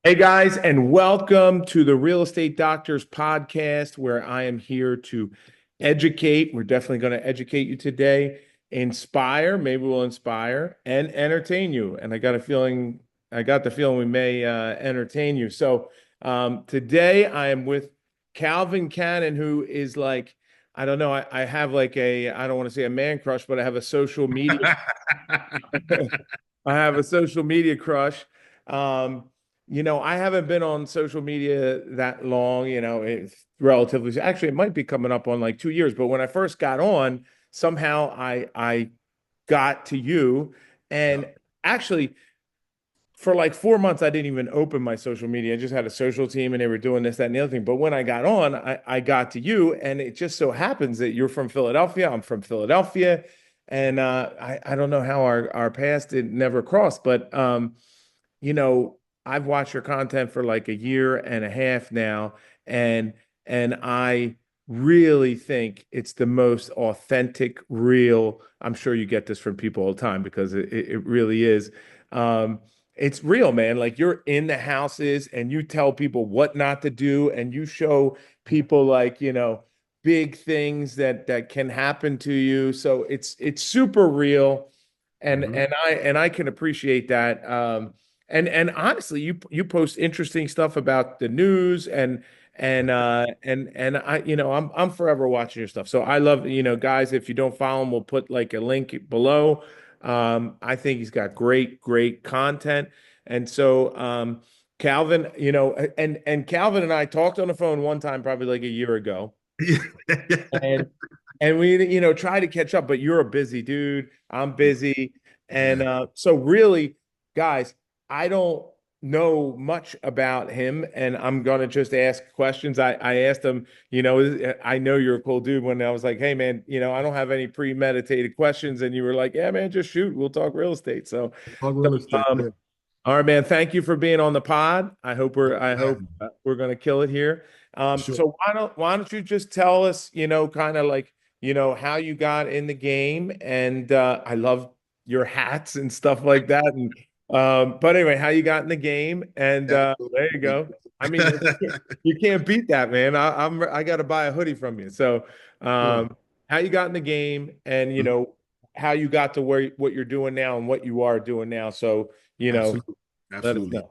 Hey guys, and welcome to the Real Estate Doctors Podcast, where I am here to educate. We're definitely going to educate you today, inspire, maybe we'll inspire, and entertain you. And I got the feeling we may entertain you. So today I am with Calvin Cannon, who is like, I don't know, I have like I don't want to say a man crush, but I have a social media, I have a social media crush. Um, I haven't been on social media that long, it's relatively, actually, it might be coming up on like 2 years, but when I first got on, somehow I got to you. Yeah. And actually, for like 4 months, I didn't even open my social media. I just had a social team and they were doing this, that, and the other thing. But when I got on, I got to you, and it just so happens that you're from Philadelphia. I'm from Philadelphia. And I don't know how our paths did never crossed, but you know, I've watched your content for like a year and a half now, and I really think it's the most authentic, real. I'm sure you get this from people all the time because it really is. Um, it's real, man. Like you're in the houses and you tell people what not to do, and you show people like, big things that can happen to you. So it's super real, and hmm and I can appreciate that. And honestly, you post interesting stuff about the news, and I'm forever watching your stuff. So I love, guys, if you don't follow him, we'll put like a link below. I think he's got great content. And so Calvin, and Calvin and I talked on the phone one time, probably like a year ago, and we try to catch up, but you're a busy dude. I'm busy. And Yeah. so really, guys, I don't know much about him, and I'm gonna just ask questions. I asked him, I know you're a cool dude, when I was like, hey man, I don't have any premeditated questions, and you were like, yeah man, just shoot, we'll talk real estate. So Talk real estate. um Yeah. all right, man. Thank you for being on the pod. I hope Yeah, we're gonna kill it here. sure. So why don't you just tell us, kind of like, how you got in the game, and I love your hats and stuff like that. And but anyway, how you got in the game, and there you Absolutely. go. I mean, you can't beat that, man. I got to buy a hoodie from you. So Sure. how you got in the game, and how you got to where what you're doing now and what you are doing now. So Absolutely. let us Absolutely. know.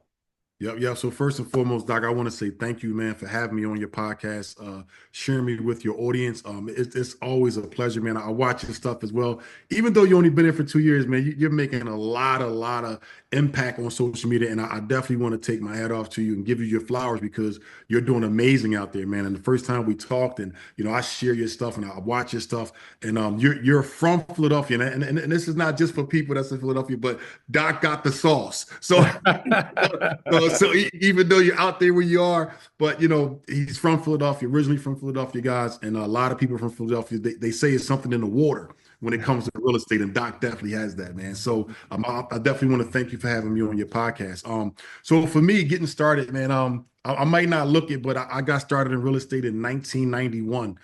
Yep, yep. So first and foremost, Doc, I want to say thank you, man, for having me on your podcast, sharing me with your audience. It's always a pleasure, man. I watch your stuff as well. Even though you only been here for 2 years, man, you're making a lot of impact on social media, and I definitely want to take my hat off to you and give you your flowers because you're doing amazing out there, man. And the first time we talked, and I share your stuff and I watch your stuff, and you're from Philadelphia, and this is not just for people that's in Philadelphia, but Doc got the sauce, so. Even though you're out there where you are, but he's from Philadelphia, originally from Philadelphia, guys, and a lot of people from Philadelphia, they say it's something in the water when it comes to real estate, and Doc definitely has that, man. So I definitely want to thank you for having me on your podcast. So for me, getting started, man, I might not look it, but I got started in real estate in 1991,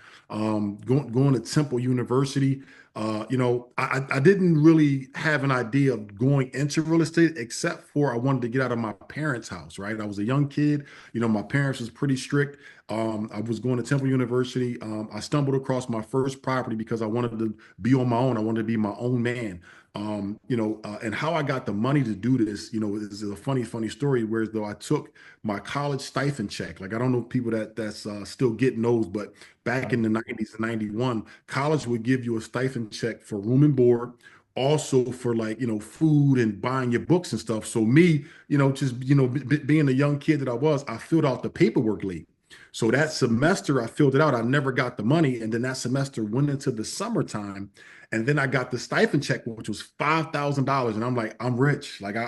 going to Temple University. I didn't really have an idea of going into real estate except for I wanted to get out of my parents' house, right? I was a young kid. My parents was pretty strict. I was going to Temple University. I stumbled across my first property because I wanted to be on my own. I wanted to be my own man. And how I got the money to do this, is a funny story. Whereas though I took my college stipend check, like I don't know people that's still getting those, but back in the 90s and 91, college would give you a stipend check for room and board, also for like, food and buying your books and stuff. So me, just, being a young kid that I was, I filled out the paperwork late. So that semester I filled it out. I never got the money. And then that semester went into the summertime. And then I got the stipend check, which was $5,000. And I'm like, I'm rich. Like I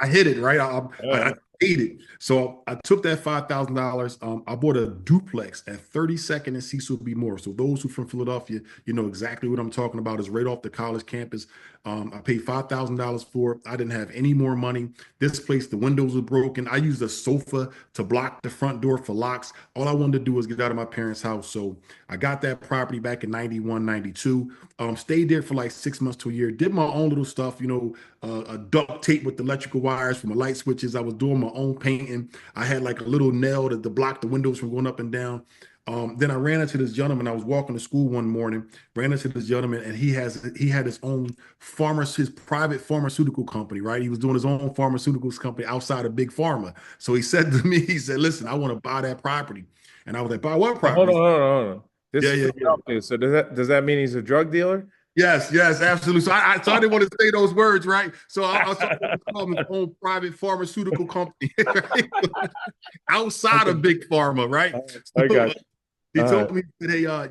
hit it, right? I paid it. So I took that $5,000. I bought a duplex at 32nd and Cecil B. Moore. So those who from Philadelphia, you know exactly what I'm talking about. Is right off the college campus. I paid $5,000 for it. I didn't have any more money. This place, the windows were broken. I used a sofa to block the front door for locks. All I wanted to do was get out of my parents' house. So I got that property back in 91, 92. Stayed there for like 6 months to a year. Did my own little stuff, a duct tape with electrical wires for my light switches. I was doing my my own painting. I had like a little nail to block the windows from going up and down. Then I ran into this gentleman. I was walking to school one morning, ran into this gentleman, and he had his own his private pharmaceutical company, right? He was doing his own pharmaceuticals company outside of Big Pharma. So he said to me, he said, "Listen, I want to buy that property." And I was like, "Buy what Hold on, property?" hold on. This Yeah, is yeah, yeah. Philadelphia. So does that mean he's a drug dealer? Yes, yes, absolutely. So I didn't want to say those words, right? So I started to call him his own private pharmaceutical company, right? Outside Okay. of Big Pharma, right? I So got he you. told me, "Hey, I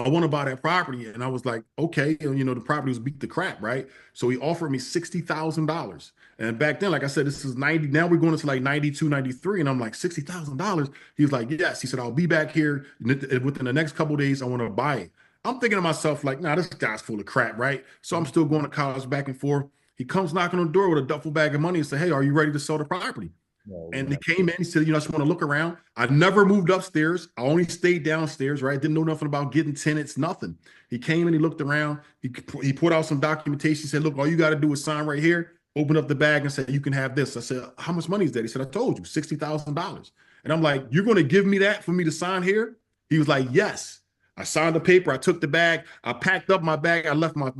want to buy that property," and I was like, "Okay." And the property was beat the crap, right? So he offered me $60,000. And back then, like I said, this is 90. Now we're going into like 92, 93, and I'm like, $60,000. He was like, "Yes." He said, "I'll be back here within the next couple of days. I want to buy it." I'm thinking to myself, like, nah, this guy's full of crap, right? So I'm still going to college back and forth. He comes knocking on the door with a duffel bag of money and say, "Hey, are you ready to sell the property?" No And he way. came in, he said, "I just want to look around." I never moved upstairs. I only stayed downstairs, right? Didn't know nothing about getting tenants, nothing. He came in, he looked around, he put out some documentation. He said, "Look, all you got to do is sign right here." Open up the bag and say, "You can have this." I said, "How much money is that?" He said, "I told you, $60,000. And I'm like, "You're going to give me that for me to sign here?" He was like, "Yes." I signed the paper. I took the bag. I packed up my bag. I left my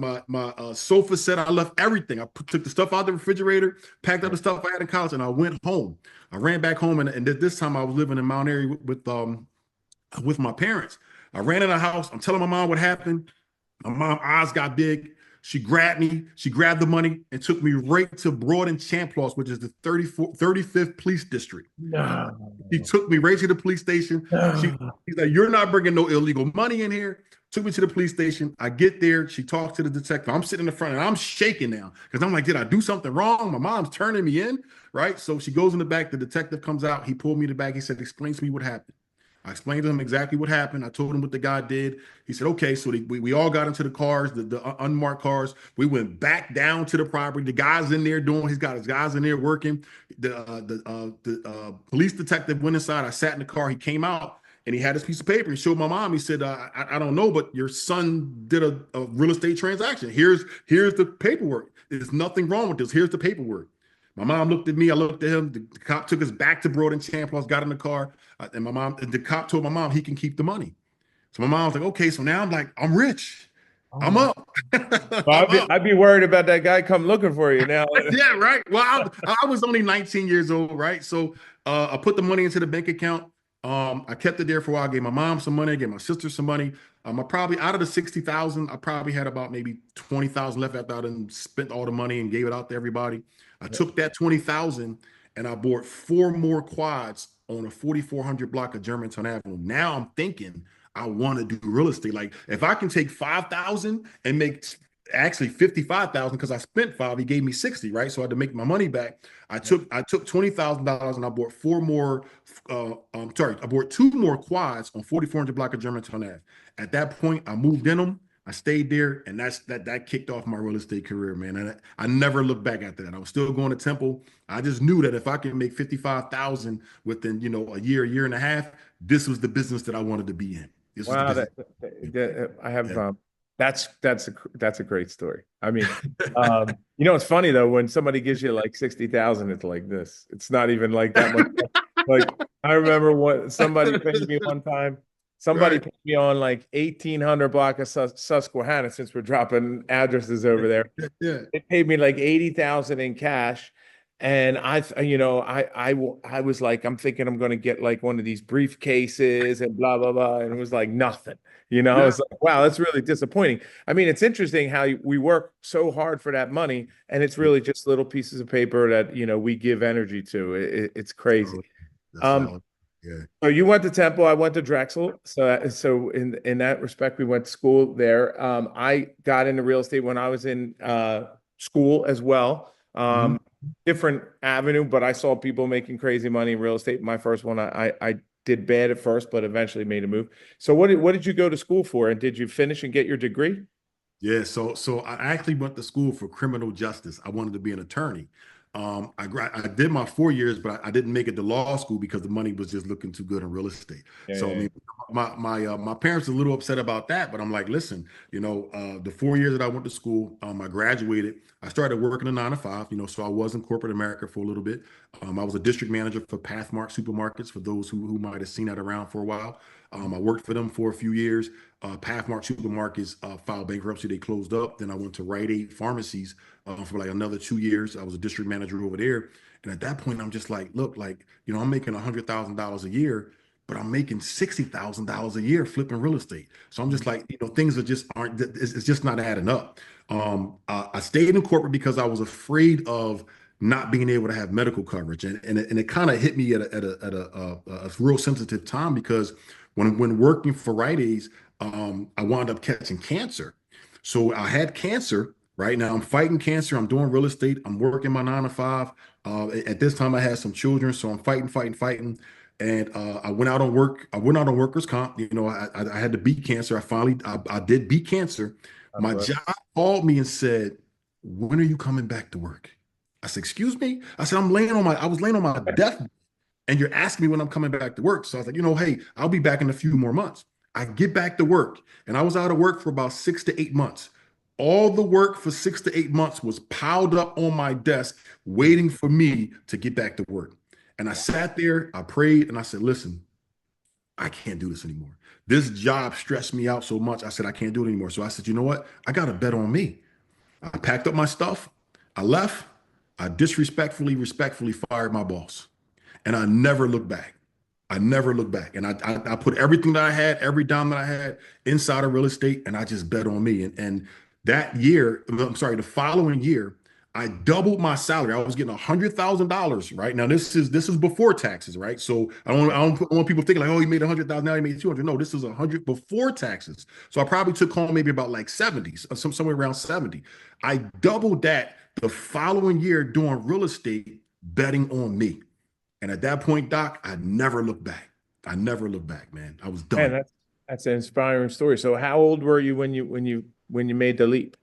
sofa set. I left everything. Took the stuff out of the refrigerator, packed up the stuff I had in college, and I went home. I ran back home, and this time I was living in Mount Airy with my parents. I ran in the house. I'm telling my mom what happened. My mom eyes got big. She grabbed me. She grabbed the money and took me right to Broad and Champlaws, which is the 35th Police District. She No. took me right to the police station. No. He's like, "You're not bringing no illegal money in here." Took me to the police station. I get there. She talks to the detective. I'm sitting in the front and I'm shaking now because I'm like, did I do something wrong? My mom's turning me in, right? So she goes in the back. The detective comes out. He pulled me to the back. He said, "Explain to me what happened." I explained to him exactly what happened. I told him what the guy did. He said, "Okay." So we all got into the cars, the unmarked cars. We went back down to the property. The guy's in there he's got his guys in there working. The police detective went inside. I sat in the car. He came out and he had this piece of paper. He showed my mom. He said, I don't know, but your son did a real estate transaction. Here's the paperwork. There's nothing wrong with this. Here's the paperwork." My mom looked at me. I looked at him. The cop took us back to Broad and Champlaws, got in the car. And the cop told my mom he can keep the money. So my mom was like, "Okay." So now I'm like, I'm rich. Oh I'm my. up. Well, I'm up. I'd be worried about that guy come looking for you now. Yeah, right. Well, I was only 19 years old, right? So I put the money into the bank account. I kept it there for a while. I gave my mom some money. I gave my sister some money. I probably out of the 60,000, I probably had about maybe 20,000 left after I done spent all the money and gave it out to everybody. I took that 20,000 and I bought 4 more quads on a 4400 block of Germantown Avenue. Now I'm thinking I want to do real estate. Like if I can take 5,000 and make actually 55,000 because I spent 5, he gave me 60, right? So I had to make my money back. I took $20,000 and I bought 4 more. I bought 2 more quads on 4400 block of Germantown Ave. At that point, I moved in them. I stayed there, and that kicked off my real estate career, man. And I never looked back after that. I was still going to Temple. I just knew that if I could make 55,000 within a year and a half, this was the business that I wanted to be in. This was the Wow, business. I have Yeah. that's a great story. I mean, it's funny though when somebody gives you like 60,000, it's like this. It's not even like that much. Like I remember what somebody paid me one time. Somebody Right. put me on like 1800 block of Susquehanna since we're dropping addresses over there. Yeah. They paid me like 80,000 in cash. And I was like, I'm thinking I'm going to get like one of these briefcases and blah, blah, blah. And it was like nothing, I Yeah. was like, wow, that's really disappointing. I mean, it's interesting how we work so hard for that money and it's really just little pieces of paper that, we give energy to. It's crazy. That's Um, how. Yeah. so you went to Temple, I went to Drexel. So in that respect, we went to school there. I got into real estate when I was in school as well. Mhm. Different avenue, but I saw people making crazy money in real estate. My first one, I did bad at first, but eventually made a move. So what did you go to school for, and did you finish and get your degree? Yeah, so I actually went to school for criminal justice. I wanted to be an attorney. I did my 4 years, but I didn't make it to law school because the money was just looking too good in real estate. Yeah, So I yeah, mean, my parents are a little upset about that, but I'm like, listen, the 4 years that I went to school, I graduated. I started working a 9 to 5, so I was in corporate America for a little bit. I was a district manager for Pathmark Supermarkets for those who might have seen that around for a while. I worked for them for a few years. Pathmark Supermarkets filed bankruptcy. They closed up. Then I went to Rite Aid Pharmacies for like another 2 years. I was a district manager over there. And at that point, I'm just like, look, like, I'm making $100,000 a year, but I'm making $60,000 a year flipping real estate. So I'm just like, things are just aren't, it's just not adding up. I stayed in corporate because I was afraid of not being able to have medical coverage. And it kind of hit me at a real sensitive time because when working for Rite Aid, I wound up catching cancer. So I had cancer. Right now, I'm fighting cancer. I'm doing real estate. I'm working my 9 to 5. At this time, I had some children, so I'm fighting. And I went out on work. I went out on workers' comp. I had to beat cancer. I did beat cancer. My job called me and said, "When are you coming back to work?" I said, "Excuse me." I said, I was laying on my death, and you're asking me when I'm coming back to work. So I was like, hey, I'll be back in a few more months. I get back to work, and I was out of work for about 6 to 8 months. All the work for 6 to 8 months was piled up on my desk, waiting for me to get back to work. And I sat there, I prayed, and I said, listen, I can't do this anymore. This job stressed me out so much. I said, I can't do it anymore. So I said, you know what? I got to bet on me. I packed up my stuff. I left. I respectfully fired my boss. And I never looked back. I never looked back. And I put everything that I had, every dime that I had inside of real estate, and I just bet on me. And that year, I'm sorry, the following year, I doubled my salary. I was getting $100,000. Right now, this is before taxes, right? So I don't want people thinking like, oh, he made 100,000, now he made 200. No, this is 100 before taxes. So I probably took home maybe about like 70, somewhere around 70. I doubled that the following year doing real estate, betting on me. And at that point, Doc, I never looked back. I never looked back, man. I was Man, done. that's an inspiring story. So how old were you when you made the leap?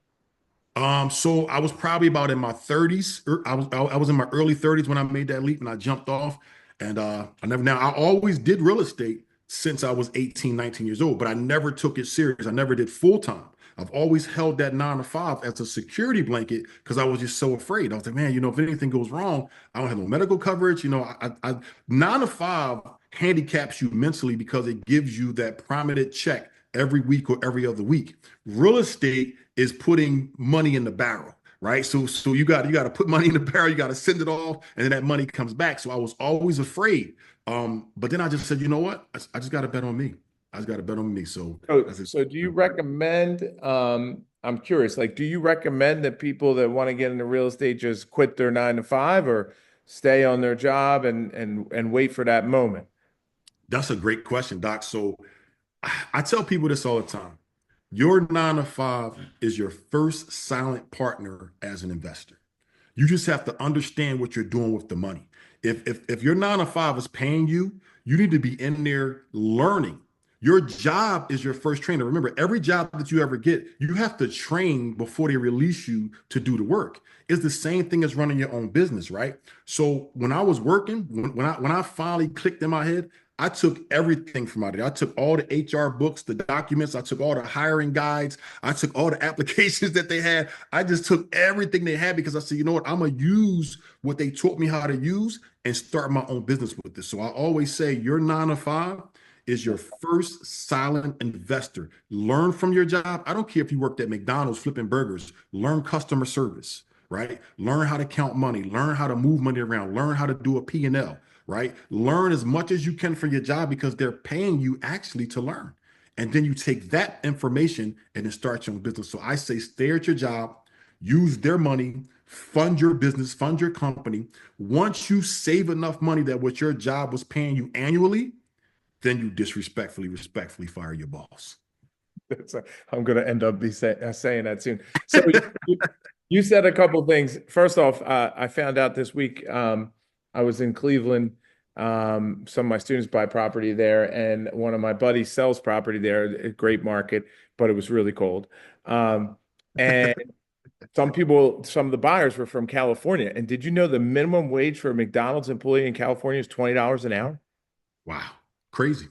So I was probably about in my 30s. I was in my early 30s when I made that leap and I jumped off. And I always did real estate since I was 18, 19 years old, but I never took it serious. I never did full time. I've always held that 9 to 5 as a security blanket because I was just so afraid. I was like, man, if anything goes wrong, I don't have no medical coverage. 9 to 5 handicaps you mentally because it gives you that prominent check every week or every other week. Real estate is putting money in the barrel, right? So you got to put money in the barrel, you got to send it off, and then that money comes back. So I was always afraid. But then I just said, you know what? I just got to bet on me. I just got to bet on me. So So, that's it. so do you recommend, I'm curious, like, do you recommend that people that want to get into real estate just quit their 9 to 5 or stay on their job and wait for that moment? That's a great question, Doc. So I tell people this all the time. Your 9 to 5 is your first silent partner as an investor. You just have to understand what you're doing with the money. If your 9 to 5 is paying you, you need to be in there learning. Your job is your first trainer. Remember, every job that you ever get, you have to train before they release you to do the work. It's the same thing as running your own business, right? So when I was working, when I finally clicked in my head, I took everything from out of there. I took all the HR books, the documents, I took all the hiring guides, I took all the applications that they had. I just took everything they had because I said, you know what, I'm gonna use what they taught me how to use and start my own business with this. So I always say your 9 to 5 is your first silent investor. Learn from your job. I don't care if you worked at McDonald's flipping burgers, learn customer service, right? Learn how to count money, learn how to move money around, learn how to do a P&L, right? Learn as much as you can for your job because they're paying you actually to learn. And then you take that information and then start your own business. So I say stay at your job, use their money, fund your business, fund your company. Once you save enough money that what your job was paying you annually, then you respectfully fire your boss. I'm going to end up saying that soon. So you said a couple things. First off, I found out this week, I was in Cleveland. Some of my students buy property there, and one of my buddies sells property there, a great market, but it was really cold. And some of the buyers were from California. And did you know the minimum wage for a McDonald's employee in California is $20 an hour? Wow. Crazy.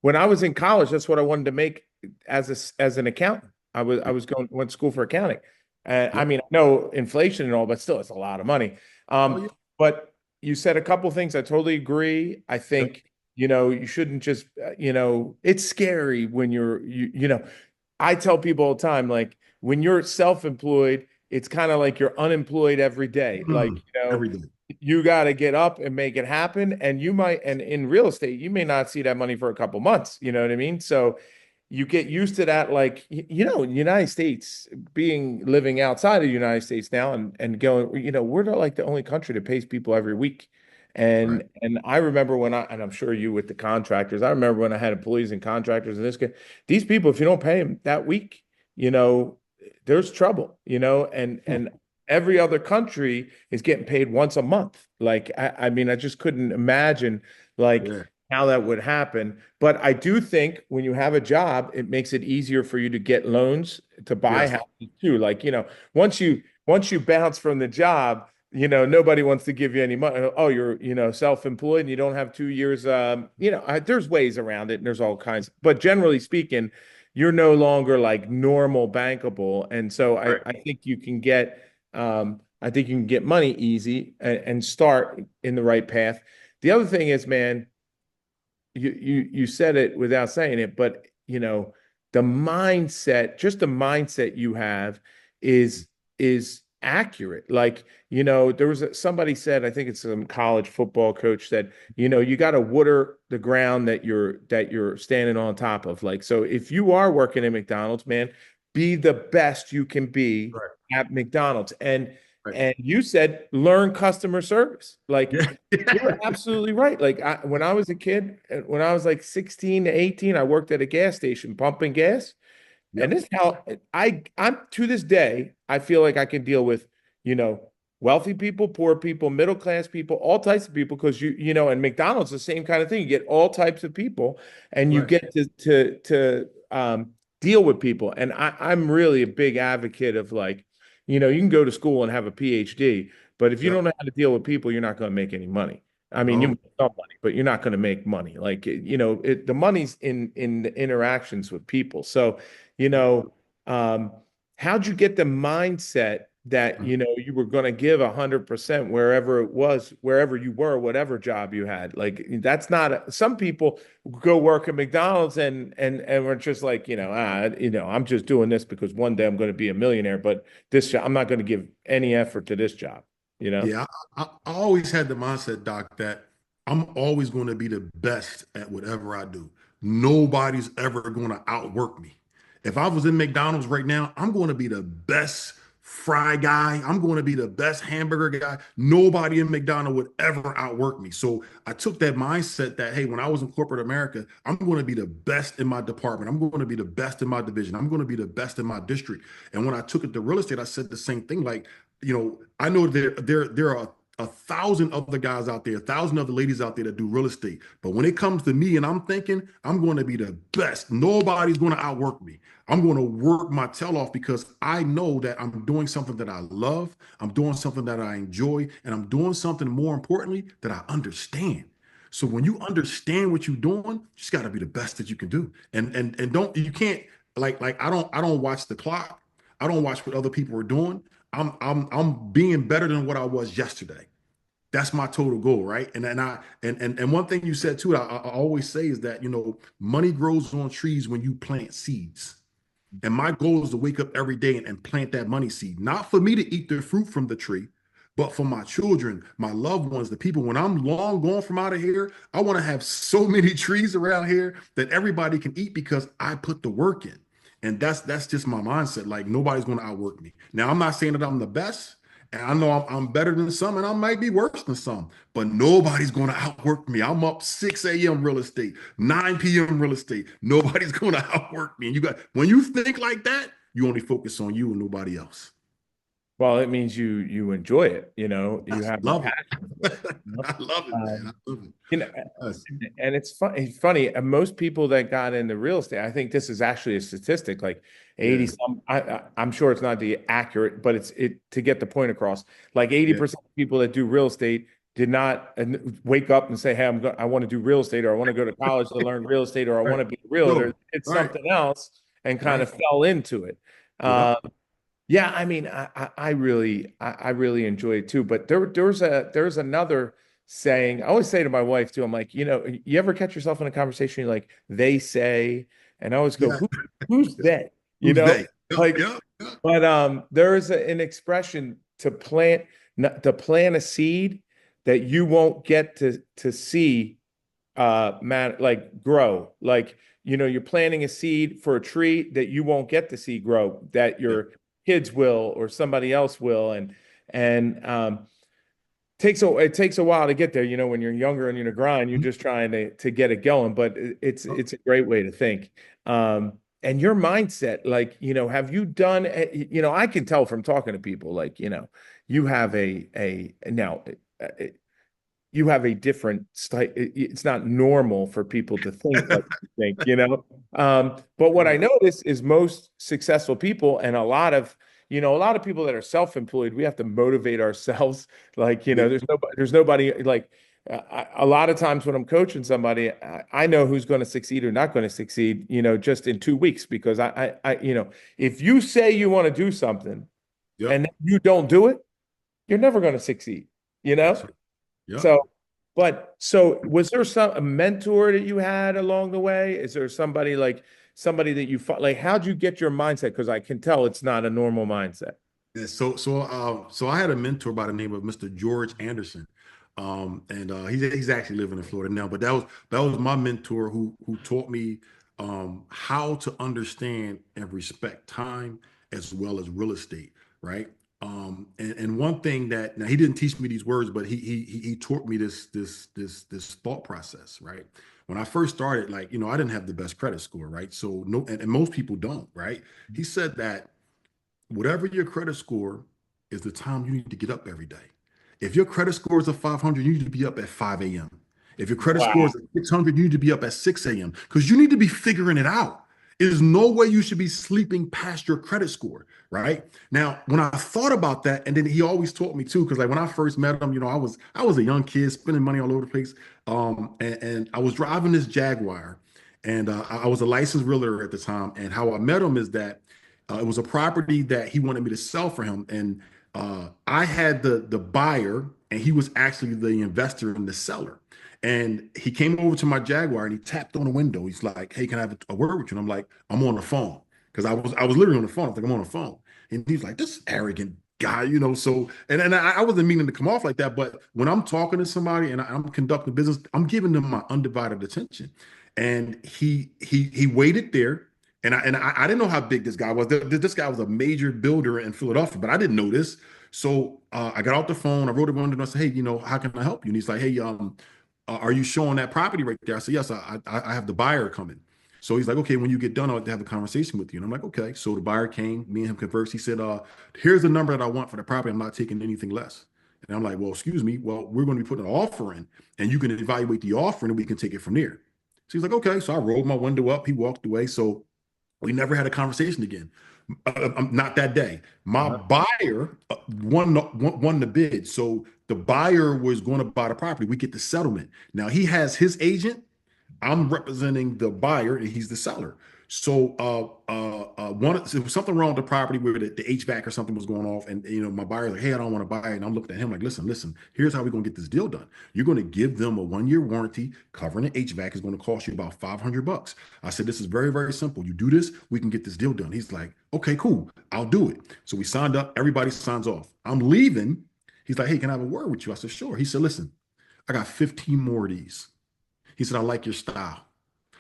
when I was in college, that's what I wanted to make as an accountant. Went to school for accounting. And I Yep. mean, I know inflation and all, but still, it's a lot of money. Oh yeah. But you said a couple things. I totally agree. I Yep. think, you shouldn't just, it's scary when I tell people all the time, like when you're self-employed, it's kind of like you're unemployed every day. Like, Every day. you got to get up and make it happen. And in real estate, you may not see that money for a couple months. You know what I mean? So you get used to that. Like, in the United States, living outside of the United States now and going, we're not like the only country that pays people every week. Right. And I remember and I'm sure you with the contractors, I remember when I had employees and contractors and these people, if you don't pay them that week, you know, there's trouble, and every other country is getting paid once a month. Like, I mean, I just couldn't imagine like Yeah. how that would happen. But I do think when you have a job, it makes it easier for you to get loans to buy Yes. houses too. Like, once you bounce from the job, nobody wants to give you any money. Oh, you're, self-employed and you don't have 2 years. There's ways around it and there's all kinds. But generally speaking, you're no longer like normal bankable. And so Right. I think you can get money easy and start in the right path. The other thing is, man, you said it without saying it, but the mindset you have is accurate. Like, somebody said, I think it's some college football coach said, you got to water the ground that you're standing on top of. Like, so if you are working at McDonald's, man, be the best you can be Right. at McDonald's. And Right. and you said learn customer service. Like, Yeah. you're absolutely right. Like, when I was a kid, when I was like 16 to 18, I worked at a gas station pumping gas. And Yep. this is how I'm to this day, I feel like I can deal with, you know, wealthy people, poor people, middle class people, all types of people, because and McDonald's the same kind of thing. You get all types of people and you Right. get to deal with people. And I'm really a big advocate of like, you can go to school and have a PhD, but if you Yep. don't know how to deal with people, you're not going to make any money. I mean, you No. make some money, but you're not going to make money. Like, the money's in the interactions with people. So, you know, um, how'd you get the mindset that, you were going to give 100% wherever it was, wherever you were, whatever job you had? Like, that's not some people go work at McDonald's and we're just like, I'm just doing this because one day I'm going to be a millionaire, but I'm not going to give any effort to this job, you know? Yeah. I always had the mindset, Doc, that I'm always going to be the best at whatever I do. Nobody's ever going to outwork me. If I was in McDonald's right now, I'm going to be the best fry guy. I'm going to be the best hamburger guy. Nobody in McDonald's would ever outwork me. So I took that mindset that, hey, when I was in corporate America, I'm going to be the best in my department. I'm going to be the best in my division. I'm going to be the best in my district. And when I took it to real estate, I said the same thing. Like, I know there are a thousand other guys out there, a thousand other ladies out there that do real estate. But when it comes to me and I'm thinking I'm going to be the best, nobody's going to outwork me. I'm going to work my tail off because I know that I'm doing something that I love, I'm doing something that I enjoy, and I'm doing something more importantly that I understand. So when you understand what you're doing, you just got to be the best that you can do. And don't you can't like I don't watch the clock. I don't watch what other people are doing. I'm being better than what I was yesterday. That's my total goal, right? And one thing you said too, I always say is that money grows on trees when you plant seeds. And my goal is to wake up every day and plant that money seed, not for me to eat the fruit from the tree, but for my children, my loved ones, the people. When I'm long gone from out of here, I want to have so many trees around here that everybody can eat because I put the work in. And that's just my mindset. Like nobody's going to outwork me. Now, I'm not saying that I'm the best, and I know I'm better than some, and I might be worse than some, but nobody's going to outwork me. I'm up 6 a.m. real estate, 9 p.m. real estate. Nobody's going to outwork me. And when you think like that, you only focus on you and nobody else. Well, it means you enjoy it, I you have a love it. passion for it. I love it, man. Um, I love it. you know, Yes. and it's funny. And most people that got into real estate, I think this is actually a statistic, like 80 Yeah. some. I'm sure it's not the accurate, but it's to get the point across. Like Yeah. 80% of people that do real estate did not wake up and say, "Hey, I want to do real estate, or I want to go to college to learn real estate, or I Right. want to be a realtor." No. It's Right. something else and kind Right. of fell into it. Yep. Uh, yeah, I mean, I really enjoy it too. But there's another saying I always say to my wife too. I'm like, you ever catch yourself in a conversation, you're like, they say, and I always go, Yeah. who's they? You Who's know, they? Yep. like, Yep. Yep. but there is an expression to plant a seed that you won't get to see man like grow. Like, you're planting a seed for a tree that you won't get to see grow, that Yep. your kids will or somebody else will. And it takes a while to get there. When you're younger and you're in a grind, you're just trying to get it going. But Yep. it's a great way to think. And your mindset, like, have you done, I can tell from talking to people, like, you have a now you have a different style. It's not normal for people to think like you think. But what I Right. notice is most successful people and a lot of people that are self-employed, we have to motivate ourselves. Like, Yeah. there's nobody like a lot of times when I'm coaching somebody, I know who's going to succeed or not going to succeed, just in 2 weeks, because if you say you want to do something Yep. and you don't do it, you're never going to succeed, you That's know? right. Yep. So was there a mentor that you had along the way? Is there somebody that like, how'd you get your mindset? Because I can tell it's not a normal mindset. Yeah, so I had a mentor by the name of Mr. George Anderson, and he's actually living in Florida now. But that was my mentor who taught me how to understand and respect time as well as real estate, right? And one thing that now he didn't teach me these words, but he taught me this thought process, right? When I first started, like I didn't have the best credit score, right? So no, and most people don't, right? He said that whatever your credit score is the time you need to get up every day. If your credit score is a 500, you need to be up at 5 a.m. If your credit score Wow. is a 600, you need to be up at 6 a.m. because you need to be figuring it out. There's no way you should be sleeping past your credit score, right? Now, when I thought about that, and then he always taught me too, because like when I first met him, I was a young kid spending money all over the place, and I was driving this Jaguar, and I was a licensed realtor at the time. And how I met him is that it was a property that he wanted me to sell for him, and I had the buyer, and he was actually the investor and the seller. And he came over to my Jaguar and he tapped on the window. He's like, "Hey, can I have a word with you?" And I'm like, "I'm on the phone," because I was literally on the phone. I was like, "I'm on the phone," and he's like, "This arrogant guy." So and I wasn't meaning to come off like that, but when I'm talking to somebody and I'm conducting business, I'm giving them my undivided attention. And he waited there, and I didn't know how big this guy was. This guy was a major builder in Philadelphia, but I didn't know this. So I got off the phone. I wrote him and I said, "Hey, how can I help you?" And he's like, "Hey, are you showing that property right there?" I said, "Yes, I have the buyer coming." So he's like, "Okay, when you get done, I'll have to have a conversation with you." And I'm like, "Okay." So the buyer came, me and him conversed. He said, "Here's the number that I want for the property. I'm not taking anything less." And I'm like, "Well, excuse me. Well, we're going to be putting an offer in, and you can evaluate the offer, and we can take it from there." So he's like, "Okay." So I rolled my window up. He walked away. So we never had a conversation again. Not that day. My Uh-huh. buyer won the bid. So the buyer was going to buy the property. We get the settlement. Now he has his agent. I'm representing the buyer and he's the seller. So there was something wrong with the property where the HVAC or something was going off, and my buyer's like, "Hey, I don't want to buy it," and I'm looking at him like, "Listen. Here's how we're gonna get this deal done. You're gonna give them a 1 year warranty covering the HVAC is going to cost you about $500." I said, "This is very very simple. You do this, we can get this deal done." He's like, "Okay, cool, I'll do it." So we signed up. Everybody signs off. I'm leaving. He's like, "Hey, can I have a word with you?" I said, "Sure." He said, "Listen, I got 15 more of these." He said, "I like your style.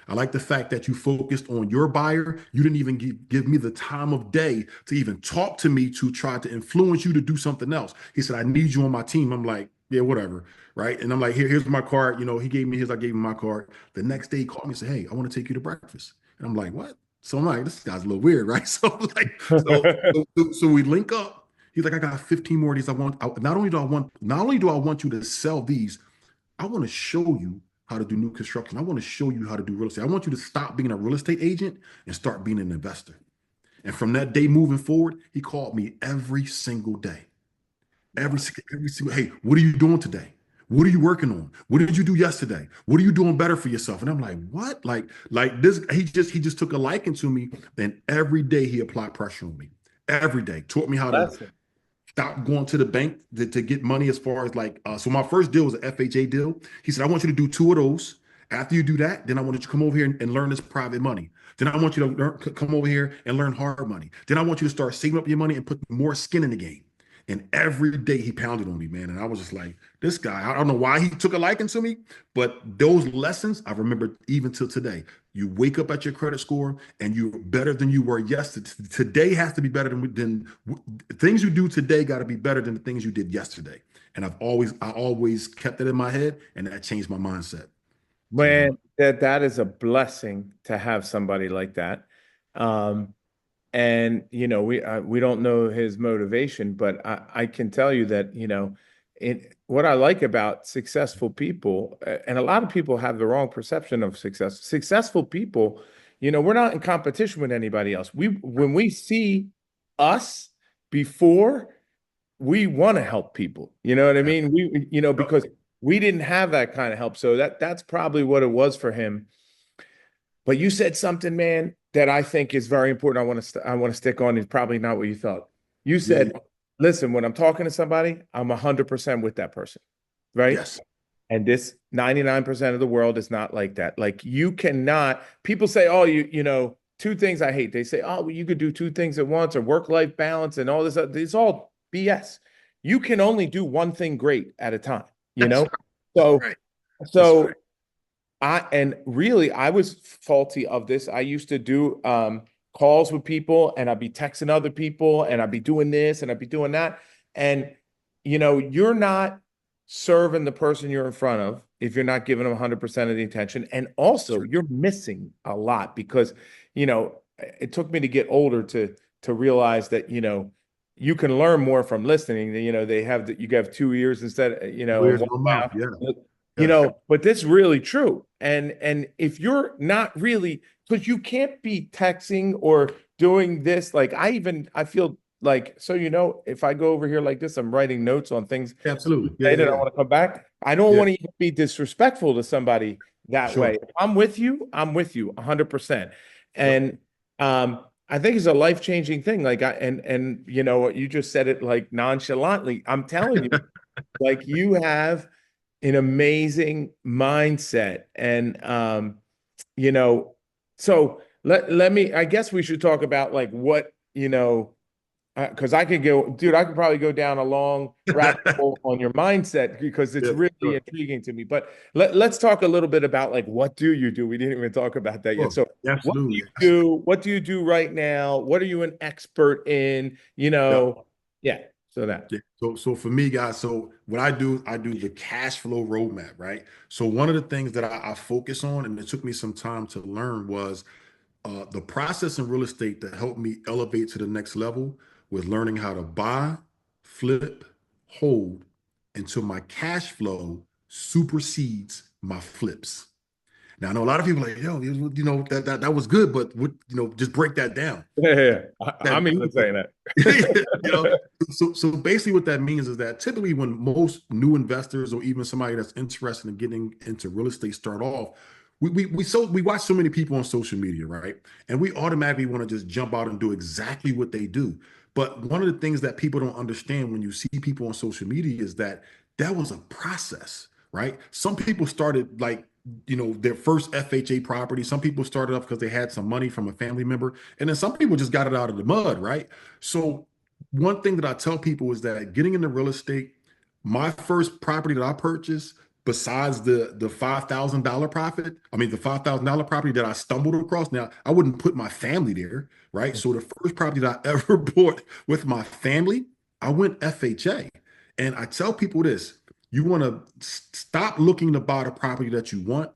I like the fact that you focused on your buyer. You didn't even give me the time of day to even talk to me to try to influence you to do something else." He said, "I need you on my team." I'm like, "Yeah, whatever." Right. And I'm like, here's my card. He gave me his, I gave him my card. The next day he called me and said, "Hey, I want to take you to breakfast." And I'm like, "What?" So I'm like, "This guy's a little weird, right?" So like, so we link up. He's like, "I got 15 more of these. Not only do I want you to sell these, I want to show you how to do new construction. I want to show you how to do real estate. I want you to stop being a real estate agent and start being an investor." And from that day moving forward, he called me every single day. Wow. Every single, "Hey, what are you doing today? What are you working on? What did you do yesterday? What are you doing better for yourself? And I'm like, what? Like this, he just took a liking to me. And every day he applied pressure on me. Every day. Taught me how to Lesson. stop going to the bank to get money as far as like so my first deal was an FHA deal. He said, I want you to do two of those. After you do that, then I want you to come over here and learn this private money. Then I want you to come over here and learn hard money. Then I want you to start saving up your money and put more skin in the game. And every day he pounded on me, man. And I was just like, this guy, I don't know why he took a liking to me, but those lessons I remember even till today. You wake up at your credit score and you're better than you were yesterday. Today has to be better than things you do today got to be better than the things you did yesterday. And I always kept it in my head, and that changed my mindset. You know, Man, that is a blessing to have somebody like that. Um, and we don't know his motivation, but I can tell you that what I like about successful people, and a lot of people have the wrong perception of success. Successful people, we're not in competition with anybody else. When we see us before, we want to help people. You know what I mean? Because we didn't have that kind of help. So that's probably what it was for him. But you said something, man, that I think is very important. I want to stick on. Is probably not what you thought. You yeah, said, listen, when I'm talking to somebody, I'm 100% with that person, right? yes, And this 99% of the world is not like that. Like you cannot, people say, oh, two things I hate. They say, oh, well, you could do two things at once or work-life balance and all this. It's all BS. You can only do one thing great at a time, you that's know? So, right. That's so right. and really I was faulty of this. I used to do calls with people and I'd be texting other people and I'd be doing this and I'd be doing that. And you're not serving the person you're in front of if you're not giving them 100% of the attention. And That's also right. you're missing a lot because, it took me to get older to realize that, you can learn more from listening. They have that you have 2 ears instead, of Where's one my mouth? mouth. Yeah, yes. But this really true. And if you're not really, because you can't be texting or doing this, like I feel like, so if I go over here like this, I'm writing notes on things Absolutely. Yeah, say yeah, that I yeah. want to come back. I don't Yeah, want to even be disrespectful to somebody that way. sure. If I'm with you, I'm with you 100%. Yep. And I think it's a life-changing thing. Like and what you just said it like nonchalantly. I'm telling you, like you have an amazing mindset. And you know, so let me, I guess we should talk about like what, because I could go, dude, I could probably go down a long rabbit hole on your mindset because it's Yeah, really sure. intriguing to me. But let's talk a little bit about like what do you do? We didn't even talk about that yet. Sure. So what do you Absolutely. do? What do you do right now? What are you an expert in? Yep. Yeah. So that. Yeah. So for me, guys, so what I do the cash flow roadmap, right? So one of the things that I focus on, and it took me some time to learn, was the process in real estate that helped me elevate to the next level was learning how to buy, flip, hold until my cash flow supersedes my flips. Now I know a lot of people are like, yo, that was good, but just break that down. Yeah. That I'm even saying you know, that. so basically what that means is that typically when most new investors or even somebody that's interested in getting into real estate start off, we watch so many people on social media, right? And we automatically want to just jump out and do exactly what they do. But one of the things that people don't understand when you see people on social media is that that was a process, right? Some people started like their first FHA property. Some people started off because they had some money from a family member, and then some people just got it out of the mud, right? So one thing that I tell people is that getting into real estate, my first property that I purchased, besides the $5,000 profit, I mean the $5,000 property that I stumbled across. Now I wouldn't put my family there, right? So the first property that I ever bought with my family, I went FHA, and I tell people this: you want to stop looking to buy the property that you want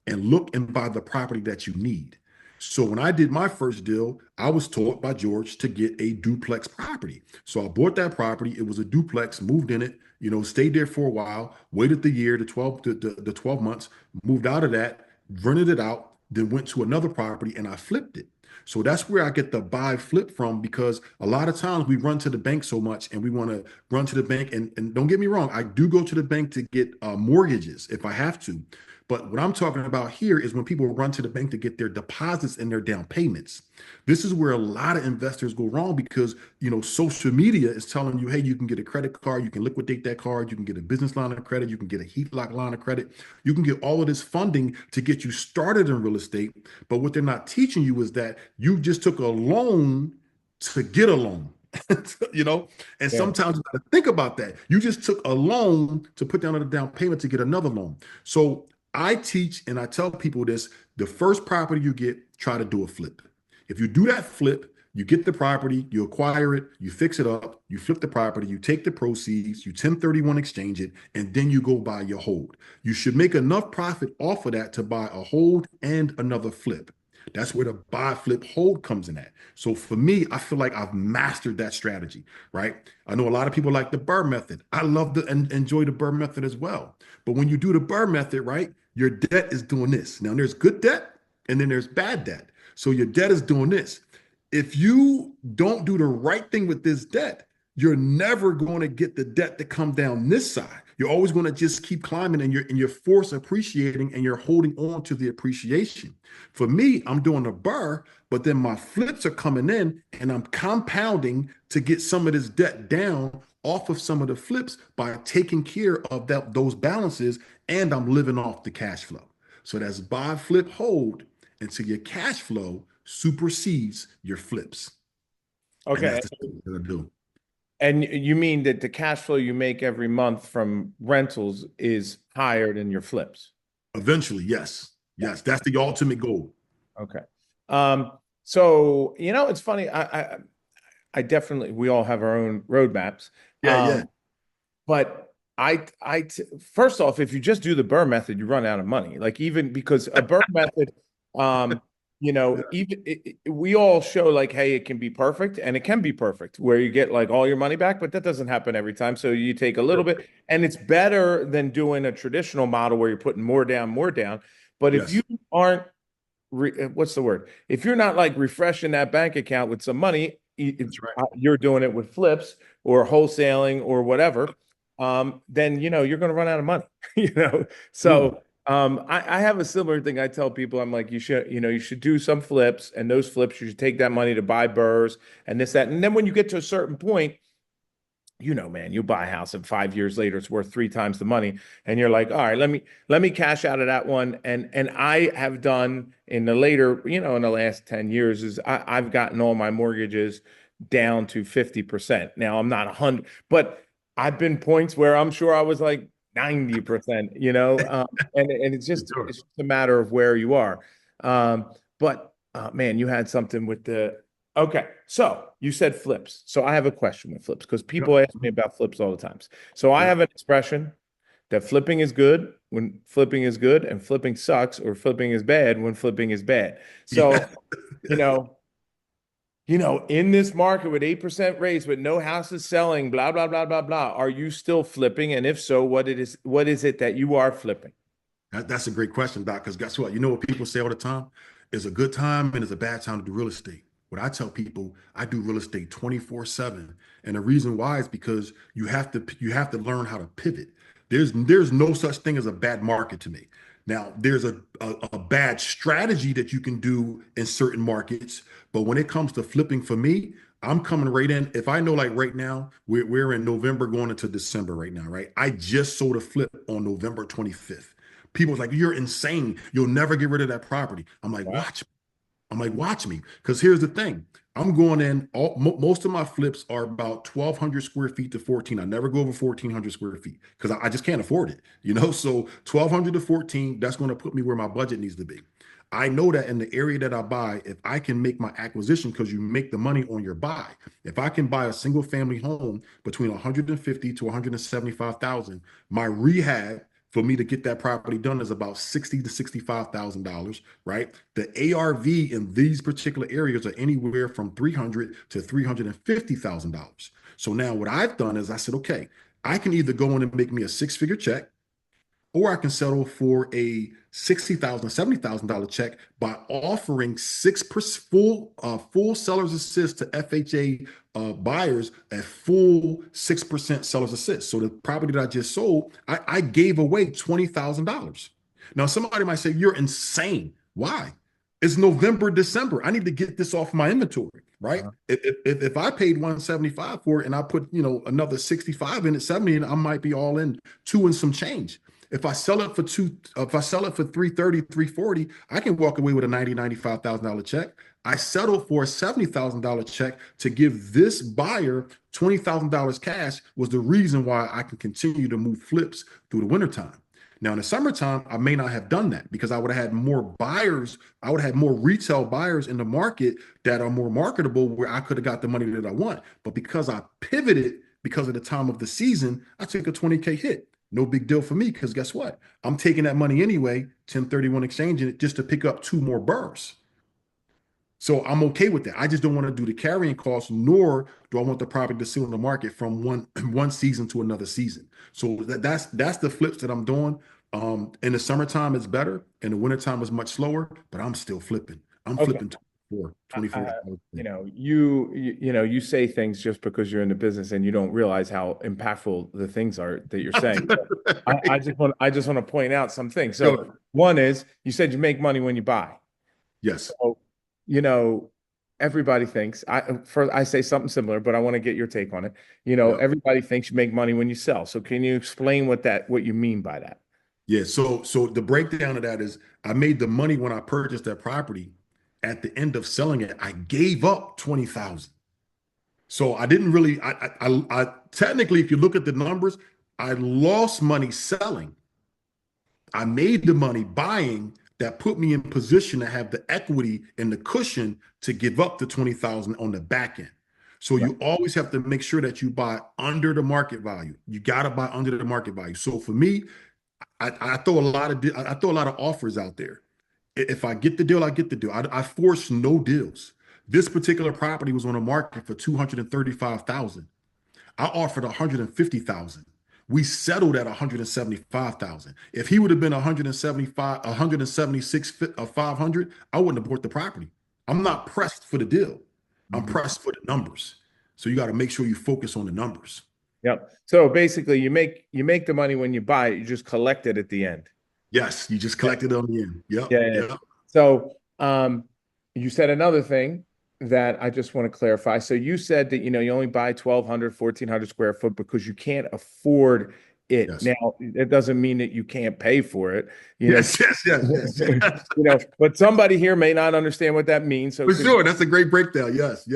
and look and buy the property that you need. So when I did my first deal, I was taught by George to get a duplex property. So I bought that property. It was a duplex, moved in it, stayed there for a while, waited the year, the 12 months, moved out of that, rented it out, then went to another property and I flipped it. So that's where I get the buy flip from, because a lot of times we run to the bank so much and we want to run to the bank. And don't get me wrong, I do go to the bank to get mortgages if I have to. But what I'm talking about here is when people run to the bank to get their deposits and their down payments. This is where a lot of investors go wrong, because social media is telling you, hey, you can get a credit card, you can liquidate that card, you can get a business line of credit, you can get a HELOC line of credit, you can get all of this funding to get you started in real estate. But what they're not teaching you is that you just took a loan to get a loan. you know, and Yeah. sometimes you got to think about that. You just took a loan to put down on a down payment to get another loan. So I teach and I tell people this: the first property you get, try to do a flip. If you do that flip, you get the property, you acquire it, you fix it up, you flip the property, you take the proceeds, you 1031 exchange it, and then you go buy your hold. You should make enough profit off of that to buy a hold and another flip. That's where the buy, flip, hold comes in at. So for me, I feel like I've mastered that strategy, right? I know a lot of people like the Burr method. I love and enjoy the Burr method as well. But when you do the Burr method, right, your debt is doing this. Now there's good debt and then there's bad debt. So your debt is doing this. If you don't do the right thing with this debt, you're never going to get the debt to come down this side. You're always going to just keep climbing, and you're force appreciating, and you're holding on to the appreciation. For me, I'm doing a Burr, but then my flips are coming in and I'm compounding to get some of this debt down off of some of the flips by taking care of those balances, and I'm living off the cash flow. So that's buy, flip, hold until your cash flow supersedes your flips. And Okay. that's the thing that I do. And you mean that the cash flow you make every month from rentals is higher than your flips? Eventually, yes. Yes, that's the ultimate goal. Okay. So it's funny. I definitely, we all have our own roadmaps. Yeah, yeah. But first off, if you just do the Burr method, you run out of money. Like, even because a Burr method, even we all show like, hey, it can be perfect, and it can be perfect where you get like all your money back, but that doesn't happen every time. So you take a little bit, and it's better than doing a traditional model where you're putting more down, more down. But if Yes. you aren't, what's the word? If you're not like refreshing that bank account with some money, That's right. you're doing it with flips or wholesaling or whatever, then you're going to run out of money. Mm. So I have a similar thing. I tell people, I'm like, you should do some flips, and those flips, you should take that money to buy burrs and this, that. And then when you get to a certain point, man, you buy a house and 5 years later it's worth three times the money. And you're like, all right, let me cash out of that one. And I have done in the later, in the last 10 years, is I've gotten all my mortgages down to 50%. Now I'm not 100, but I've been points where I'm sure I was like 90%, and it's For just sure. it's just a matter of where you are. But man, you had something with the Okay, so you said flips. So I have a question with flips, because people Yep. ask me about flips all the times. So I Yep. have an expression that flipping is good when flipping is good, and flipping sucks or flipping is bad when flipping is bad. Yeah. So, you know, in this market with 8% rates, with no houses selling, blah, blah, blah, blah, blah, are you still flipping? And if so, what is it that you are flipping? That's a great question, Doc, because guess what? You know what people say all the time? It's a good time and it's a bad time to do real estate. What I tell people, I do real estate 24/7. And the reason why is because you have to learn how to pivot. There's no such thing as a bad market to me. Now, there's a bad strategy that you can do in certain markets, but when it comes to flipping for me, I'm coming right in. If I know, like right now, we're in November going into December right now, right? I just sold a flip on November 25th. People's like, you're insane. You'll never get rid of that property. I'm like, Wow. watch. I'm like, watch me. Because here's the thing. I'm going in, most of my flips are about 1,200 square feet to 14. I never go over 1,400 square feet because I just can't afford it. So 1,200 to 14, that's going to put me where my budget needs to be. I know that in the area that I buy, if I can make my acquisition, because you make the money on your buy. If I can buy a single family home between 150 to 175,000, my rehab for me to get that property done is about 60 to $65,000, right? The ARV in these particular areas are anywhere from 300 to $350,000. So now what I've done is I said, okay, I can either go in and make me a six-figure check, or I can settle for a $60,000, $70,000 check by offering 6% full seller's assist to FHA buyers at full 6% seller's assist. So the property that I just sold, I gave away $20,000. Now somebody might say, "You're insane." Why? It's November, December. I need to get this off my inventory, right? Uh-huh. If I paid 175 for it and I put, another 65 in it, 70, and I might be all in two and some change. If I sell it for 330, 340, I can walk away with a $95,000 check. I settled for a $70,000 check to give this buyer $20,000 cash was the reason why I can continue to move flips through the wintertime. Now, in the summertime, I may not have done that because I would have had more buyers. I would have had more retail buyers in the market that are more marketable where I could have got the money that I want. But because I pivoted because of the time of the season, I took a 20K hit. No big deal for me because guess what? I'm taking that money anyway, 1031 exchanging it just to pick up two more burrs. So I'm okay with that. I just don't want to do the carrying costs, nor do I want the property to sit on the market from one season to another season. So that's the flips that I'm doing. In the summertime, it's better. In the wintertime, it's much slower, but I'm still flipping. I'm Okay. flipping 24. You say things just because you're in the business and you don't realize how impactful the things are that you're saying. I just want to point out some things. So one is you said you make money when you buy. Yes. So, everybody thinks I say something similar, but I want to get your take on it. Everybody thinks you make money when you sell. So can you explain what you mean by that? Yeah. So the breakdown of that is I made the money when I purchased that property. At the end of selling it, I gave up 20,000. So I didn't really, I technically, if you look at the numbers, I lost money selling. I made the money buying that put me in position to have the equity and the cushion to give up the 20,000 on the back end. So you always have to make sure that you buy under the market value. You got to buy under the market value. So for me, I throw a lot of offers out there. If I get the deal, I get the deal. I force no deals. This particular property was on the market for 235,000. I offered 150,000. We settled at 175,000. If he would have been 175, 176 500, I wouldn't have bought the property. I'm not pressed for the deal. I'm pressed for the numbers. So you got to make sure you focus on the numbers. Yep. So basically you make the money when you buy it, you just collect it at the end. Yes, you just collected it on the end. Yep. Yeah. Yep. So you said another thing that I just want to clarify. So you said that, you only buy 1,200, 1,400 square foot because you can't afford it. Yes. Now, it doesn't mean that you can't pay for it. Yes. But somebody here may not understand what that means. So for sure. That's a great breakdown. Yes.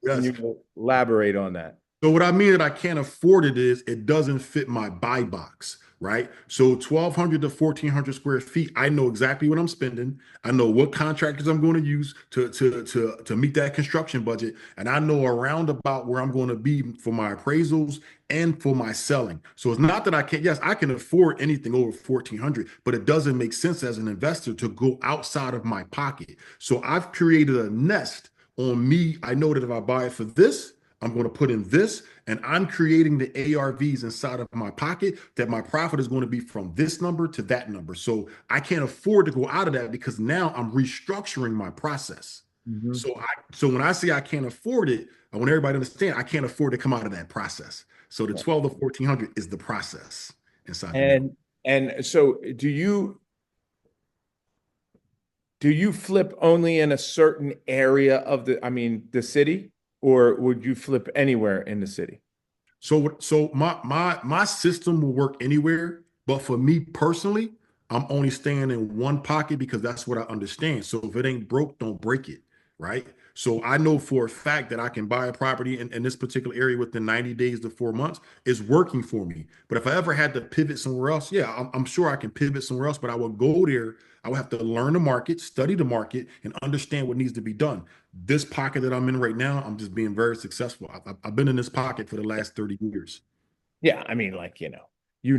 Can you elaborate on that? So what I mean that I can't afford it is it doesn't fit my buy box, right? So 1,200 to 1,400 square feet, I know exactly what I'm spending. I know what contractors I'm going to use to meet that construction budget, and I know around about where I'm going to be for my appraisals and for my selling. So it's not that I can't. Yes, I can afford anything over 1,400, but it doesn't make sense as an investor to go outside of my pocket. So I've created a nest on me. I know that if I buy it for this, I'm going to put in this, and I'm creating the ARVs inside of my pocket that my profit is going to be from this number to that number. So I can't afford to go out of that because now I'm restructuring my process. So when I say I can't afford it, I want everybody to understand I can't afford to come out of that process. So the 12 to 1,400 is the process inside. And so do you flip only in a certain area of the city? Or would you flip anywhere in the city? So my system will work anywhere, but for me personally, I'm only staying in one pocket because that's what I understand. So if it ain't broke, don't break it, right? So I know for a fact that I can buy a property in this particular area within 90 days to 4 months. It's working for me. But if I ever had to pivot somewhere else, yeah, I'm sure I can pivot somewhere else, but I will go there. I will have to learn the market, study the market, and understand what needs to be done. This pocket that I'm in right now, I'm just being very successful. I've been in this pocket for the last 30 years. Yeah, okay, you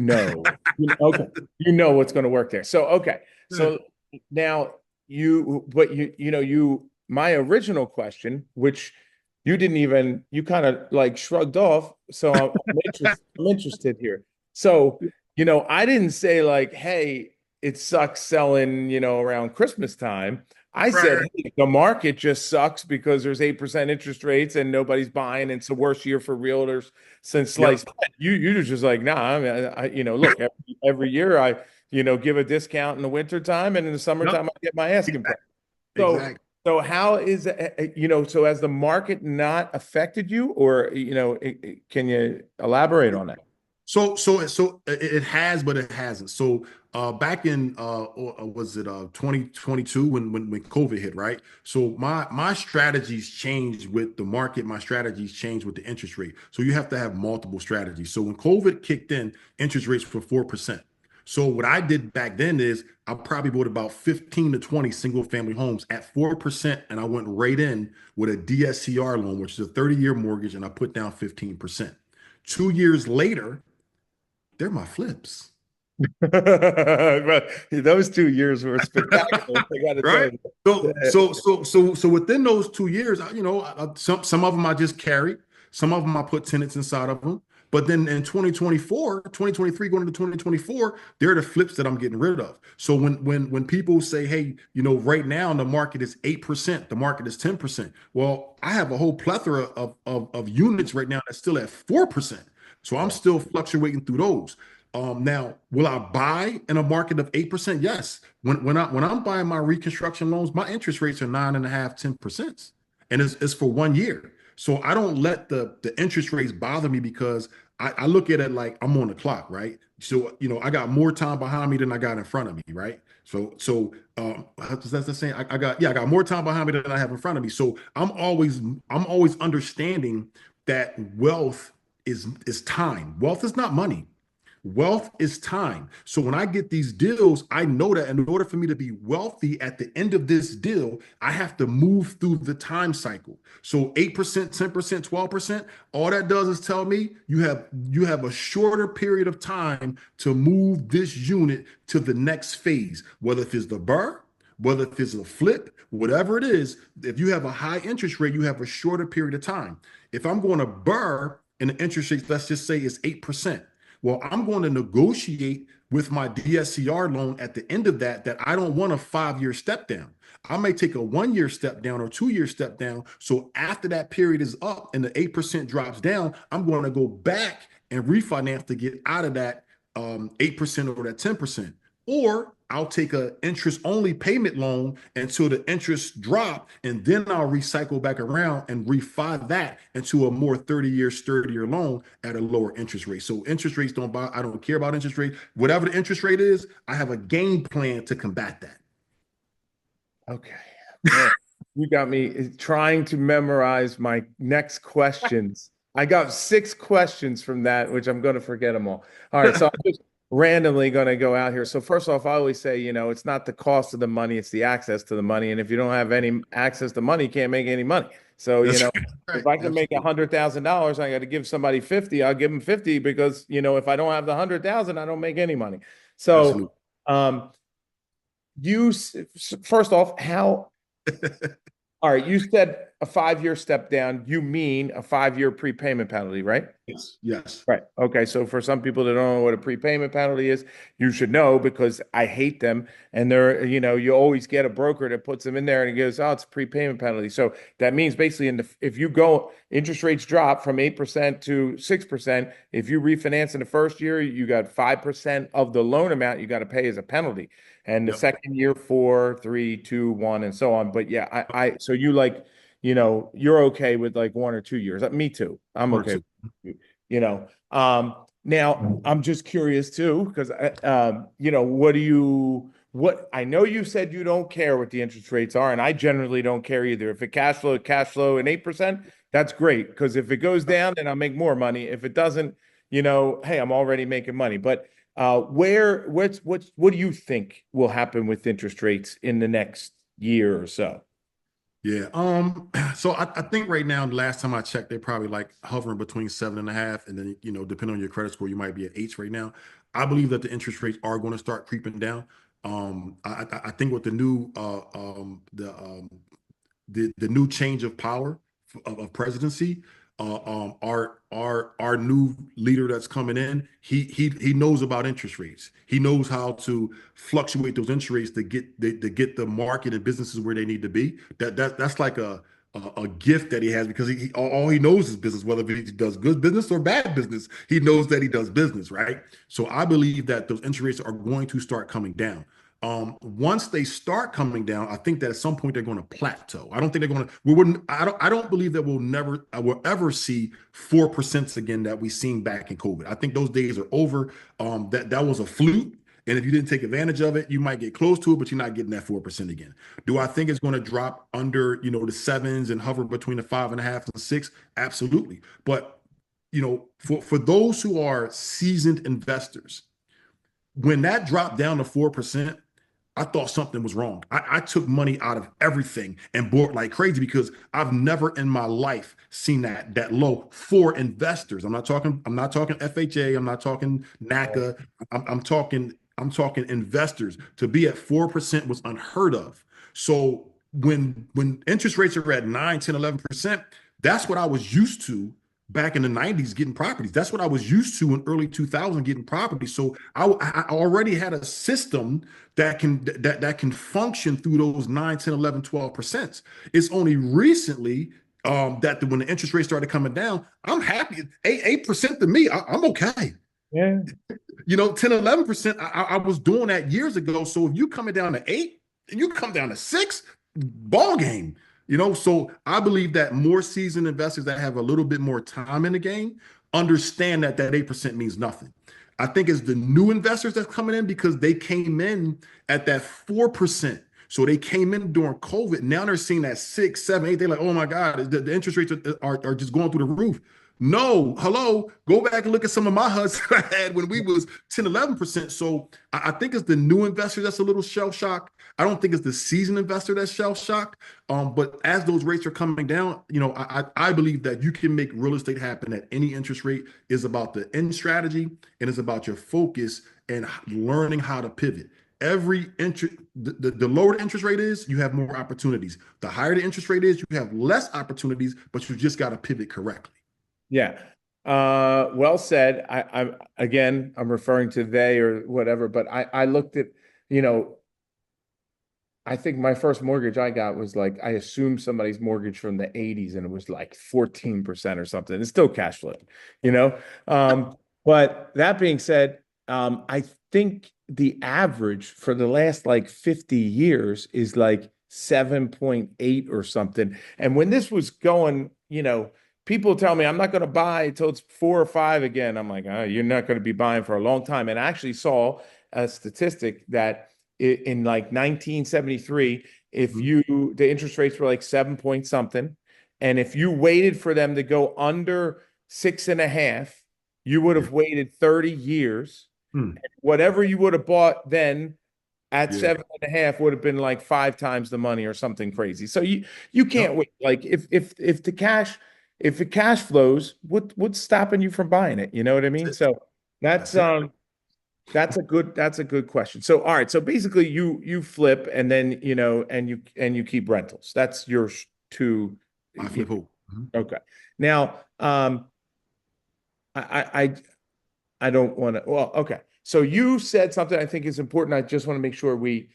know what's going to work there. So, okay. So now my original question, which you kind of like shrugged off. So I'm interested here. So I didn't say like, hey, it sucks selling, around Christmas time. I said, Right. hey, the market just sucks because there's 8% interest rates and nobody's buying. It's the worst year for realtors since Yep. sliced bread. You're just like, nah, I mean, look, every year I, give a discount in the winter time and in the Yep. summertime I get my asking Exactly. price. So, Exactly. so how is so has the market not affected you, or can you elaborate on that? So it has, but it hasn't. So back in was it 2022 when COVID hit, right? So my strategies changed with the market, my strategies changed with the interest rate. So you have to have multiple strategies. So when COVID kicked in, interest rates were 4%. So what I did back then is I probably bought about 15 to 20 single family homes at 4%, and I went right in with a DSCR loan, which is a 30-year mortgage, and I put down 15%. 2 years later, they're my flips. But those 2 years were spectacular. I got to tell Right. you. So within those 2 years, some of them I just carried, some of them I put tenants inside of them. But then in 2024, 2023, going into 2024, they're the flips that I'm getting rid of. So when people say, hey, right now the market is 8%, the market is 10%. Well, I have a whole plethora of units right now that's still at 4%. So I'm Yeah. still fluctuating through those. Now, will I buy in a market of 8%? Yes. When I'm buying my reconstruction loans, my interest rates are 9.5, 10%. And it's for 1 year. So I don't let the interest rates bother me because I look at it like I'm on the clock, right? So, I got more time behind me than I got in front of me, right? So that's the saying. I got more time behind me than I have in front of me. So I'm always understanding that wealth is time. Wealth is not money. Wealth is time. So when I get these deals, I know that in order for me to be wealthy at the end of this deal, I have to move through the time cycle. So 8%, 10%, 12%, all that does is tell me you have a shorter period of time to move this unit to the next phase, whether if it's the burr, whether if it's a flip, whatever it is. If you have a high interest rate, you have a shorter period of time. If I'm going to burr and the interest rate, let's just say is 8%. Well, I'm going to negotiate with my DSCR loan at the end of that I don't want a 5-year step down. I may take a 1-year step down or 2-year step down. So after that period is up and the 8% drops down, I'm going to go back and refinance to get out of that 8% or that 10%. Or I'll take a interest only payment loan until the interest drop, and then I'll recycle back around and refi that into a more 30-year, sturdier loan at a lower interest rate. So interest rates don't buy, I don't care about interest rate. Whatever the interest rate is, I have a game plan to combat that. Okay. Man, you got me trying to memorize my next questions. I got 6 questions from that, which I'm going to forget them all. All right. So I'm just randomly going to go out here. So first off, I always say, it's not the cost of the money, it's the access to the money. And if you don't have any access to money, you can't make any money. So, That's right. if I can make Absolutely. $100,000, I got to give somebody 50, I'll give them 50 because, if I don't have the 100,000, I don't make any money. So, Absolutely. um, first off, all right, you said a 5-year step down. You mean a 5-year prepayment penalty, right? Yes. Yes. Right. Okay. So for some people that don't know what a prepayment penalty is, you should know because I hate them. And you always get a broker that puts them in there and he goes, oh, it's a prepayment penalty. So that means basically if you go, interest rates drop from 8% to 6%. If you refinance in the first year, you got 5% of the loan amount you got to pay as a penalty. And the Yep. second year, 4, 3, 2, 1, and so on. But yeah, so you like, you're okay with like 1 or 2 years. Me too. I'm One or okay. two. Now I'm just curious too, because what I know you said you don't care what the interest rates are, and I generally don't care either. If it cash flow and 8%, that's great. Because if it goes down, then I'll make more money. If it doesn't, hey, I'm already making money. But what do you think will happen with interest rates in the next year or so? Yeah. So I think right now, the last time I checked, they're probably like hovering between 7.5, and then depending on your credit score, you might be at 8 right now. I believe that the interest rates are going to start creeping down. I think with the new the new change of power of presidency, Our new leader that's coming in, he knows about interest rates. He knows how to fluctuate those interest rates to get the market and businesses where they need to be. That's like a gift that he has, because all he knows is business, whether he does good business or bad business. He knows that he does business, right? So I believe that those interest rates are going to start coming down. Once they start coming down, I think that at some point they're going to plateau. I don't think they're going to. We wouldn't. I don't believe that I will ever see 4% again that we seen back in COVID. I think those days are over. That was a fluke. And if you didn't take advantage of it, you might get close to it, but you're not getting that 4% again. Do I think it's going to drop under, the sevens and hover between the 5.5 and 6? Absolutely. But, for those who are seasoned investors, when that dropped down to 4%, I thought something was wrong. I took money out of everything and bought like crazy, because I've never in my life seen that low for investors. I'm not talking FHA. I'm not talking NACA. I'm talking investors. To be at 4% was unheard of. So when interest rates are at 9, 10, 11%, that's what I was used to back in the 90s getting properties. That's what I was used to in early 2000 getting properties. So I already had a system that can function through those 9, 10, 11, 12%. It's only recently that when the interest rates started coming down, I'm happy. 8% to me, I'm okay. Yeah. 10, 11%, I was doing that years ago. So if you coming down to 8 and you come down to 6, ball game. So I believe that more seasoned investors that have a little bit more time in the game understand that 8% means nothing. I think it's the new investors that's coming in, because they came in at that 4%. So they came in during COVID. Now they're seeing that 6, 7, 8. They're like, oh my God, the interest rates are just going through the roof. No, hello, go back and look at some of my HUDs I had when we was 10, 11%. So I think it's the new investor that's a little shell shocked. I don't think it's the seasoned investor that's shell shocked. But as those rates are coming down, I believe that you can make real estate happen at any interest rate. Is about the end strategy, and it's about your focus and learning how to pivot. Every interest, the lower the interest rate is, you have more opportunities. The higher the interest rate is, you have less opportunities, but you just got to pivot correctly. Yeah. Well said. I'm referring to they or whatever, but I looked at, I think my first mortgage I got was like, I assumed somebody's mortgage from the 80s, and it was like 14% or something. It's still cash flow, but that being said, I think the average for the last like 50 years is like 7.8 or something. And when this was going, people tell me I'm not going to buy until it's 4 or 5 again. I'm like, oh, you're not going to be buying for a long time. And I actually saw a statistic that in like 1973, if the interest rates were like 7 point something, and if you waited for them to go under 6.5, you would have waited 30 years. Whatever you would have bought then at 7.5 would have been like 5 times the money or something crazy. So you can't wait. Like if the cash flows, what's stopping you from buying it? You know what I mean? So that's a good question. So all right, so basically you flip, and then and you keep rentals. That's your two. I flip. Okay. Now I don't want to. Well, okay. So you said something I think is important. I just want to make sure we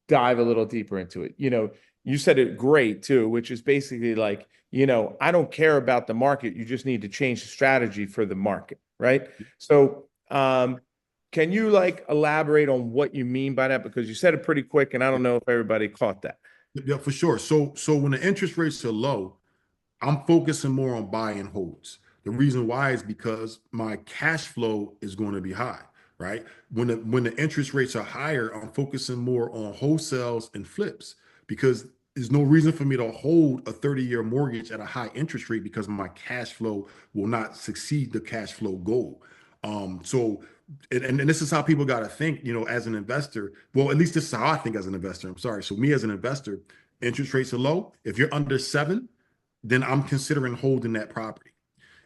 dive a little deeper into it. You said it great too, which is basically like, I don't care about the market. You just need to change the strategy for the market, right? So, can you like elaborate on what you mean by that? Because you said it pretty quick, and I don't know if everybody caught that. Yeah, for sure. So when the interest rates are low, I'm focusing more on buy and holds. The reason why is because my cash flow is going to be high, right? When the interest rates are higher, I'm focusing more on wholesales and flips, because there's no reason for me to hold a 30-year mortgage at a high interest rate, because my cash flow will not succeed the cash flow goal. And this is how people got to think, as an investor. Well, at least this is how I think as an investor. I'm sorry. So me as an investor, interest rates are low. If you're under 7, then I'm considering holding that property.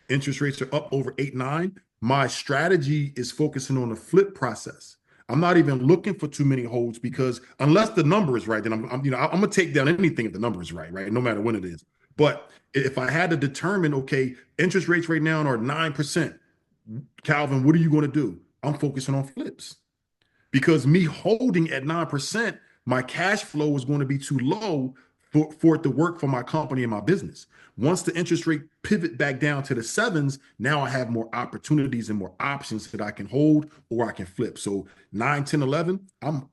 Interest rates are up over 8, 9. My strategy is focusing on the flip process. I'm not even looking for too many holds, because unless the number is right, then I'm gonna take down anything if the number is right, no matter when it is. But if I had to determine, okay, interest rates right now are 9%, Calvin, what are you going to do? I'm focusing on flips because me holding at 9%, my cash flow is going to be too low for it to work for my company and my business. Once the interest rate pivot back down to the sevens, now I have more opportunities and more options that I can hold or I can flip. So 9, 10, 11,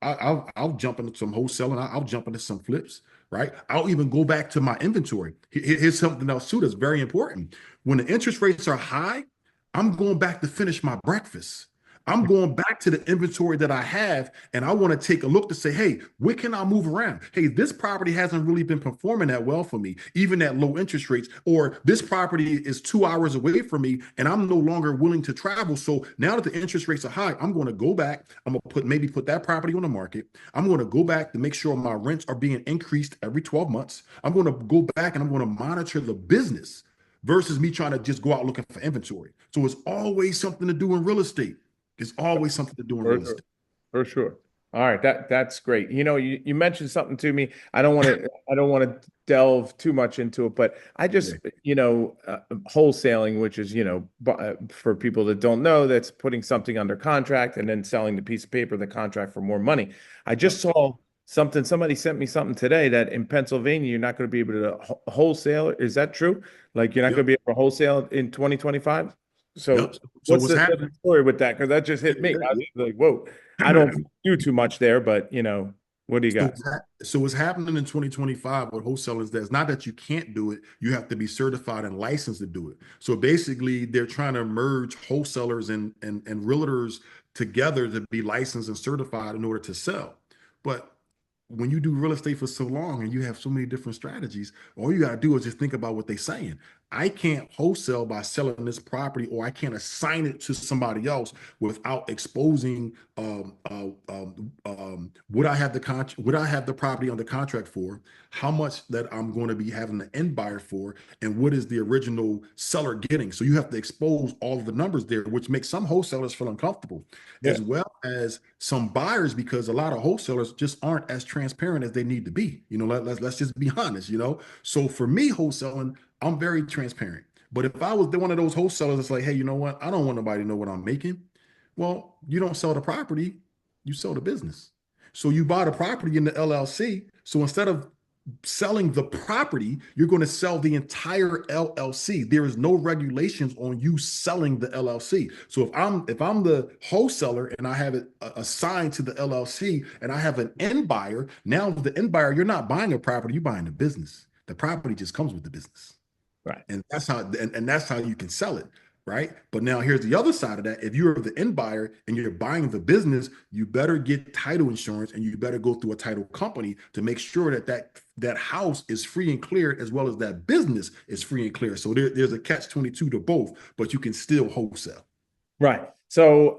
I'll jump into some wholesaling. I'll jump into some flips, right? I'll even go back to my inventory. Here's something else too that's very important. When the interest rates are high, I'm going back to finish my breakfast. I'm going back to the inventory that I have, and I want to take a look to say, hey, where can I move around? Hey, this property hasn't really been performing that well for me, even at low interest rates, or this property is 2 hours away from me, and I'm no longer willing to travel. So now that the interest rates are high, I'm going to go back. I'm going to put that property on the market. I'm going to go back to make sure my rents are being increased every 12 months. I'm going to go back and I'm going to monitor the business versus me trying to just go out looking for inventory. So it's always something to do in real estate. It's always something to do in For real sure. estate. For sure. All right, that's great. You mentioned something to me. I don't want to delve too much into it, but I Yeah. just, wholesaling, which is, for people that don't know, that's putting something under contract and then selling the piece of paper, the contract for more money. I just Yep. saw somebody sent me something today that in Pennsylvania, you're not going to be able to wholesale. Is that true? Like you're not going Yep. to be able to wholesale in 2025? So Yep. So what's what's the happening? story with that? Because that just hit me. I was like, whoa. I don't do too much there, but what do you So, got? so what's happening in 2025 with wholesalers, that's not that you can't do it, you have to be certified and licensed to do it. So basically, they're trying to merge wholesalers and realtors together to be licensed and certified in order to sell. But when you do real estate for so long and you have so many different strategies, all you got to do is just think about what they're saying. I can't wholesale by selling this property, or I can't assign it to somebody else without exposing would I have would I have the property under contract for, how much that I'm going to be having the end buyer for, and what is the original seller getting. So you have to expose all of the numbers there, which makes some wholesalers feel uncomfortable, Yeah. as well as some buyers, because a lot of wholesalers just aren't as transparent as they need to be. Let's just be honest. So for me, wholesaling, I'm very transparent. But if I was one of those wholesalers that's like, hey, you know what? I don't want nobody to know what I'm making. Well, you don't sell the property, you sell the business. So you buy the property in the LLC. So instead of selling the property, you're going to sell the entire LLC. There is no regulations on you selling the LLC. So if I'm the wholesaler and I have it assigned to the LLC and I have an end buyer, now the end buyer, you're not buying a property, you're buying the business. The property just comes with the business. Right. And that's how you can sell it, right? But now here's the other side of that. If you're the end buyer and you're buying the business, you better get title insurance and you better go through a title company to make sure that house is free and clear, as well as that business is free and clear. So there's a catch 22 to both, but you can still wholesale. Right. So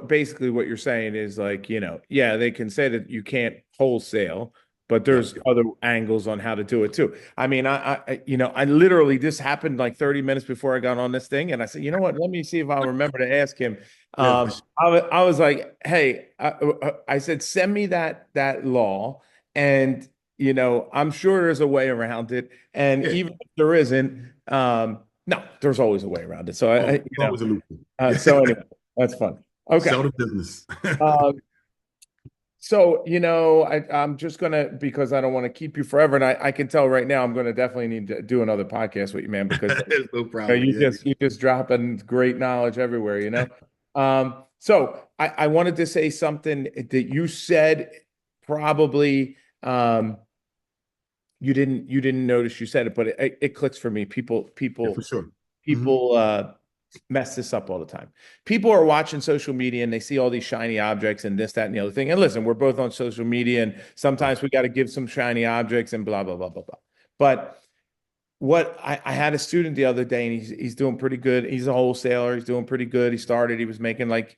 basically what you're saying is like, yeah, they can say that you can't wholesale, but Yep. there's other angles on how to do it too. I mean, I literally, this happened like 30 minutes before I got on this thing. And I said, you know what, let me see if I'll remember to ask him. Yeah, for sure. I was like, hey, I said, send me that law. And, I'm sure there's a way around it. And Yeah. even if there isn't, no, there's always a way around it. So Oh, it's always a loophole. so anyway, that's fun. Okay. Sell the business. Um, I'm just gonna, because I don't want to keep you forever, and I can tell right now I'm gonna definitely need to do another podcast with you, man, because There's no problem. Yeah. you just dropping great knowledge everywhere, you know. So I wanted to say something that you said probably you didn't notice you said it, but it clicks for me. Yeah, for sure. Hmm. People mess this up all the time. People are watching social media and they see all these shiny objects and this, that, and the other thing. And listen, we're both on social media, and sometimes we got to give some shiny objects and blah, blah, blah, blah, blah. But I had a student the other day, and he's doing pretty good. He's a wholesaler. He's doing pretty good. He was making like,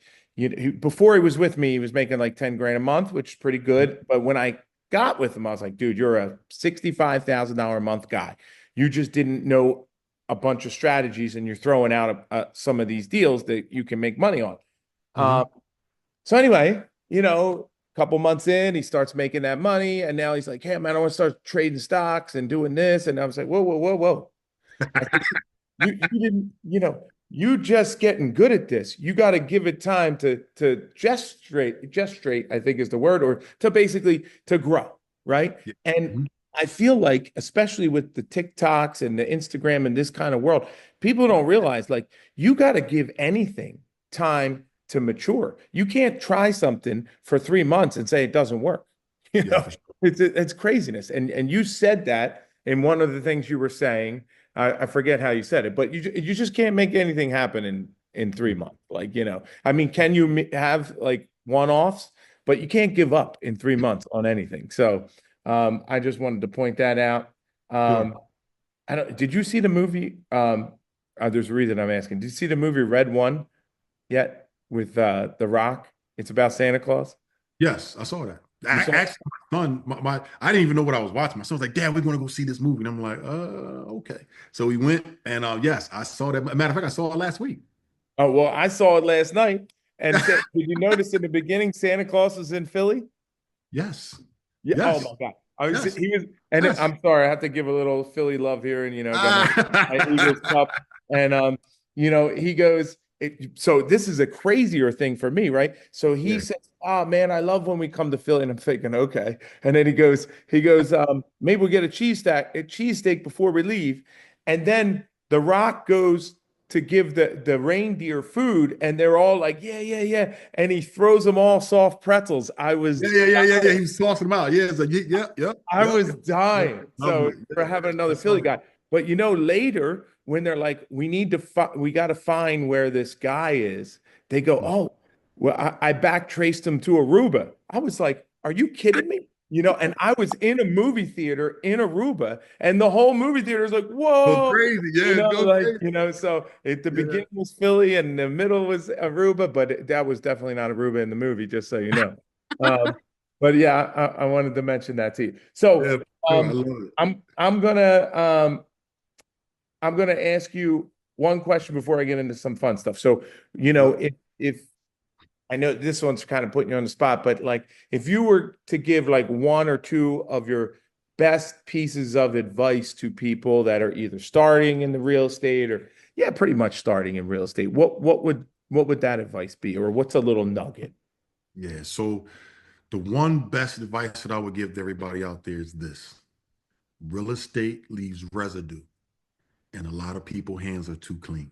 before he was with me, he was making like 10 grand a month, which is pretty good. But when I got with him, I was like, dude, you're a $65,000 a month guy. You just didn't know a bunch of strategies, and you're throwing out some of these deals that you can make money on. Hmm. So anyway, couple months in, he starts making that money, and now he's like, "Hey, man, I want to start trading stocks and doing this." And I was like, "Whoa, whoa, whoa, whoa!" I said, you didn't, you just getting good at this. You got to give it time to gestrate, I think is the word, or to basically to grow, right? Yeah. And Mhm. I feel like, especially with the TikToks and the Instagram and this kind of world, people don't realize like you got to give anything time to mature. You can't try something for 3 months and say it doesn't work. You Yeah, know, for sure. it's craziness. And you said that in one of the things you were saying. I forget how you said it, but you just can't make anything happen in 3 months. Like, I mean, can you have like one-offs, but you can't give up in 3 months on anything. So I just wanted to point that out. Sure. Did you see the movie? There's a reason I'm asking. Did you see the movie Red One yet with The Rock? It's about Santa Claus. Yes, I saw that. You saw it? Actually, my son, I didn't even know what I was watching. My son was like, "Dad, we're going to go see this movie," and I'm like, okay." So we went, and yes, I saw that. Matter of fact, I saw it last week. Oh, well, I saw it last night. And did you notice in the beginning Santa Claus was in Philly? Yes, Yeah. Oh yes, my God. I was yes, he was, and yes. I'm sorry, I have to give a little Philly love here, and got my Eagles cup, and he goes. So this is a crazier thing for me, right? So he Yeah. says, "Oh man, I love when we come to Philly," and I'm thinking, okay. And then maybe we'll get a cheesesteak before we leave, and then The Rock goes to give the reindeer food, and they're all like, "Yeah, yeah, yeah," and he throws them all soft pretzels. I was Yeah, yeah, yeah, yeah, yeah. He was tossing them out. Yeah, it's like, yeah, yeah, yeah, I yeah, was yeah. Yeah. dying. So for having another I saw Philly it. guy. But later when they're like, we got to find where this guy is. They go, Yeah. oh, well, I back traced him to Aruba. I was like, are you kidding me? And I was in a movie theater in Aruba, and the whole movie theater is like, Go whoa, crazy. Yeah, go crazy. so at the Yeah. beginning was Philly and the middle was Aruba, but that was definitely not Aruba in the movie, just so you know. Um, but yeah, I wanted to mention that to you. So Yeah, for sure. I um, love it. I'm gonna ask you one question before I get into some fun stuff. So, Yep. if I know this one's kind of putting you on the spot, but like if you were to give like one or two of your best pieces of advice to people that are either starting in the real estate or yeah, pretty much starting in real estate, what would that advice be? Or what's a little nugget? Yeah. So the one best advice that I would give to everybody out there is this: real estate leaves residue, and a lot of people's hands are too clean.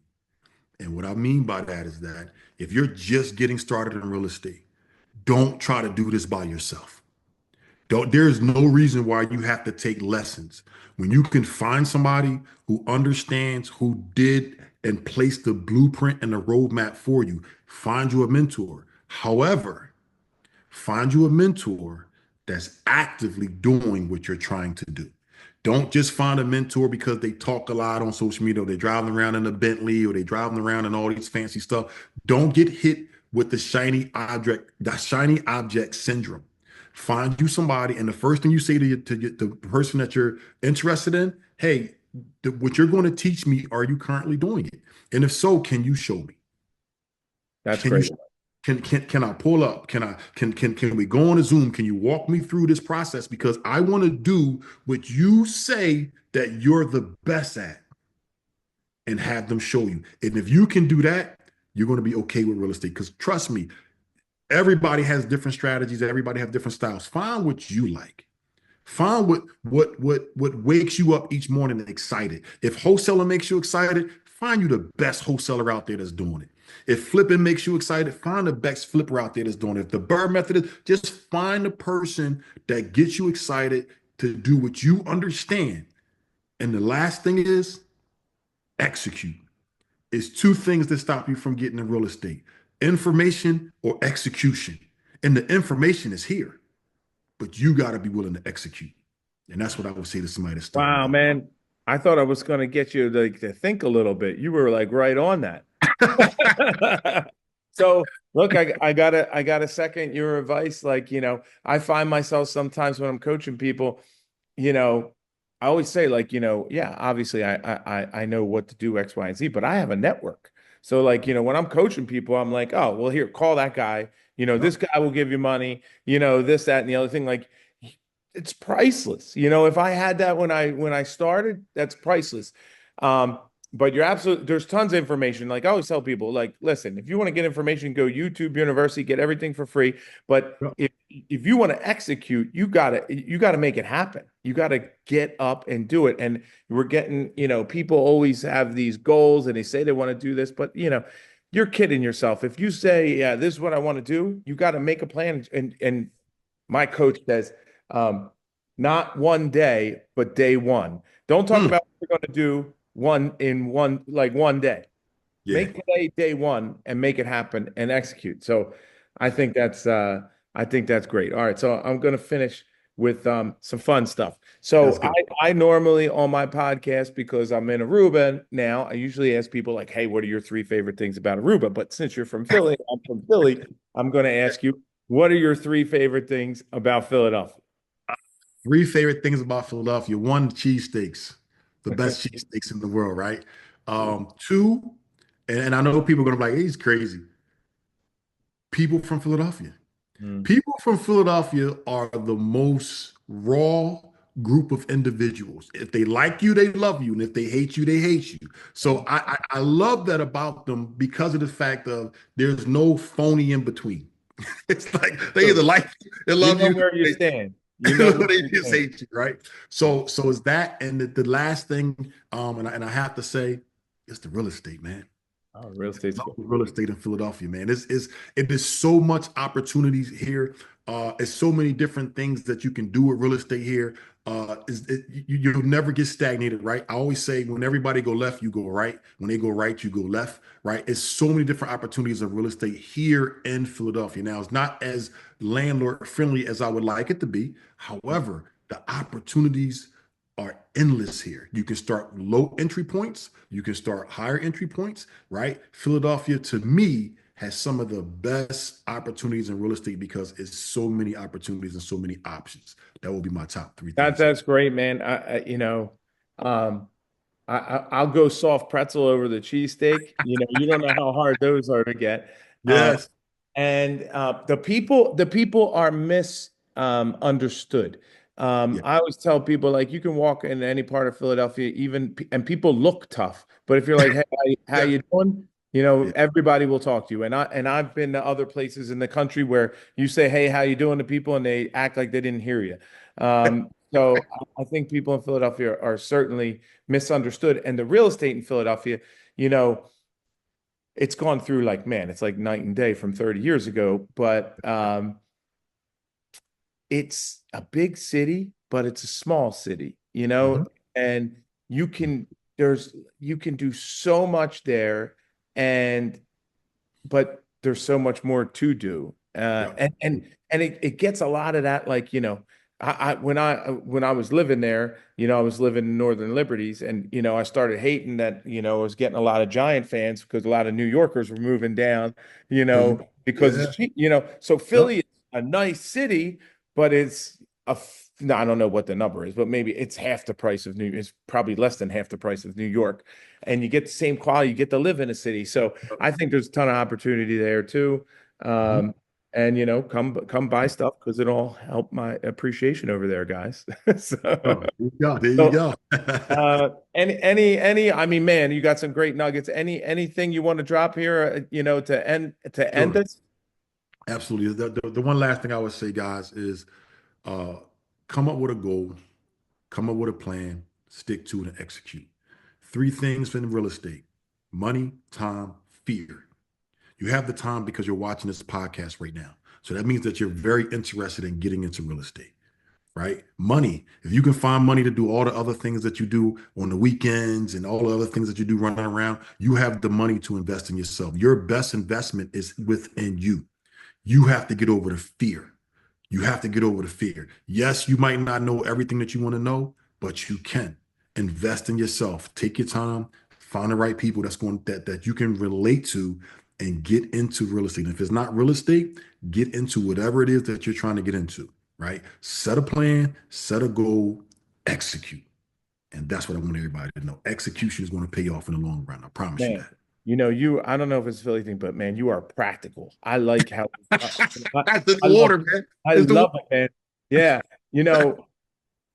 And what I mean by that is that if you're just getting started in real estate, don't try to do this by yourself. There's no reason why you have to take lessons when you can find somebody who understands, who did and placed the blueprint and the roadmap for you. Find you a mentor. However, find you a mentor that's actively doing what you're trying to do. Don't just find a mentor because they talk a lot on social media, or they're driving around in a Bentley, or they're driving around in all these fancy stuff. Don't get hit with the shiny object syndrome. Find you somebody, and the first thing you say to the person that you're interested in, hey, what you're going to teach me, are you currently doing it? And if so, can you show me? That's Can you great. can I pull up? Can we go on a Zoom? Can you walk me through this process? Because I want to do what you say that you're the best at and have them show you. And if you can do that, you're going to be okay with real estate. Because trust me, everybody has different strategies, everybody have different styles. Find what you like. Find what wakes you up each morning excited. If wholesaler makes you excited, find you the best wholesaler out there that's doing it. If flipping makes you excited, find the best flipper out there that's doing it. If the bird method is, just find the person that gets you excited to do what you understand. And the last thing is execute. It's two things that stop you from getting in real estate: information or execution. And the information is here, but you got to be willing to execute. And that's what I would say to somebody that's starting Wow, out. man. I thought I was going to get you to think a little bit. You were like right on that. So look, I gotta second your advice. Like, I find myself sometimes when I'm coaching people, you know, I always say like, yeah, obviously I know what to do X, Y, and Z, but I have a network. So like, when I'm coaching people, I'm like, oh, well, here, call that guy. This guy will give you money, this, that, and the other thing. Like, it's priceless. If I had that when I started, that's priceless. But you're absolutely, there's tons of information. Like I always tell people, like, listen, if you want to get information, go YouTube University, get everything for free. But Yeah. if you want to execute, you gotta make it happen. You gotta get up and do it. And we're getting, people always have these goals and they say they want to do this, but you're kidding yourself. If you say, yeah, this is what I want to do, you got to make a plan. And my coach says, not one day, but day one. Don't talk Mm, about what you're going to do one day. yeah. Make today day one and make it happen and execute. So I think that's great. All right, so I'm going to finish with some fun stuff. Let's So go. I normally on my podcast, because I'm in Aruba now, I usually ask people like, "Hey, what are your three favorite things about Aruba?" But since you're from Philly, I'm from Philly, I'm going to ask you, what are your three favorite things about Philadelphia? Three favorite things about Philadelphia. One, cheesesteaks, the best cheesesteaks in the world, right? Two, and I know people are gonna be like, he's crazy. People from Philadelphia. Mm. People from Philadelphia are the most raw group of individuals. If they like you, they love you, and if they hate you, they hate you. So I love that about them because of the fact of there's no phony in between. It's like they either So like you, they you love know you, where you they, stand. You know where they you just stand. hate you, right? So it's that, and the last thing, and I have to say, it's the real estate, man. Oh, real estate's Love good. the real estate in Philadelphia, man. It is so much opportunities here. It's so many different things that you can do with real estate here. You'll never get stagnated, right? I always say when everybody go left, you go right. When they go right, you go left, right? It's so many different opportunities of real estate here in Philadelphia. Now, it's not as landlord friendly as I would like it to be. However, the opportunities are endless here. You can start low entry points, you can start higher entry points, right? Philadelphia, to me, has some of the best opportunities in real estate because it's so many opportunities and so many options. That will be my top three That things. that's great, man. Um, I'll go soft pretzel over the cheesesteak. You don't know how hard those are to get. Uh, Yes. and the people are misunderstood. Yeah. I always tell people like you can walk in any part of Philadelphia, and people look tough, but if you're like, hey, how Yeah. you doing? Yeah. Everybody will talk to you. And I've been to other places in the country where you say, hey, how you doing to people, and they act like they didn't hear you. So I think people in Philadelphia are certainly misunderstood, and the real estate in Philadelphia, you know it's gone through, like, man, it's like night and day from 30 years ago. But it's a big city, but it's a small city, Mhm. and there's you can do so much there, and but there's so much more to do. Yeah. And it gets a lot of that, like, when I was living there, I was living in Northern Liberties, and I started hating that, I was getting a lot of Giant fans because a lot of New Yorkers were moving down, because it's Yeah. cheap, so Yep. Philly is a nice city, but no, I don't know what the number is, but maybe it's half the price of it's probably less than half the price of New York, and you get the same quality, you get to live in a city. So I think there's a ton of opportunity there too. Mhm. And come buy stuff because it'll help my appreciation over there, guys. So, Oh, there you go. There you so go. I mean, man, you got some great nuggets. Anything you want to drop here, to end Sure. this? Absolutely. The one last thing I would say, guys, is uh, come up with a goal, come up with a plan, stick to it, and execute. Three things in real estate: money, time, fear. You have the time because you're watching this podcast right now. So that means that you're very interested in getting into real estate, right? Money. If you can find money to do all the other things that you do on the weekends and all the other things that you do running around, you have the money to invest in yourself. Your best investment is within you. You have to get over the fear. You have to get over the fear. Yes, you might not know everything that you want to know, but you can invest in yourself. Take your time, find the right people that you can relate to, and get into real estate. And if it's not real estate, get into whatever it is that you're trying to get into, right? Set a plan, set a goal, execute. And that's what I want everybody to know. Execution is going to pay off in the long run. I promise you Man, that. I don't know if it's a Philly thing, but man, you are practical. I like how That's in I the love, water, man. I It's the water. love it, man. Yeah. You know,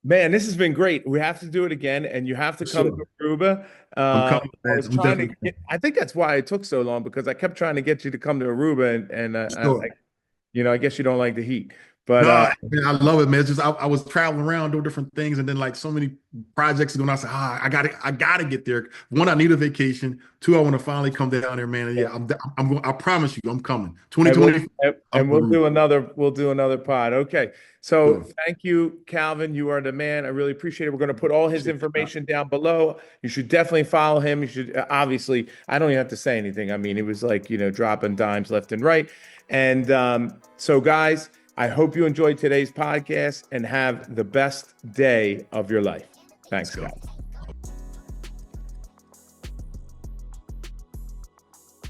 Man, this has been great. We have to do it again, and you have to For come sure. to Aruba. I'm coming, I man. was I'm trying to definitely get, coming. I think that's why it took so long because I kept trying to get you to come to Aruba, and Sure. I guess you don't like the heat, but No, man, I love it, man. It's just I was traveling around doing different things, and then like so many projects going. I said, I gotta get there. One, I need a vacation. Two, I want to finally come down there, man. And yeah. yeah, I'm going. I promise you, I'm coming. And we'll 2020. I'm and going. we'll do another pod. Okay. So Sure. thank you, Calvin. You are the man. I really appreciate it. We're going to put all his Appreciate that. information down below. You should definitely follow him. You should obviously, I don't even have to say anything. I mean, it was like, dropping dimes left and right. And so guys, I hope you enjoyed today's podcast and have the best day of your life. Let's Thanks, go. guys.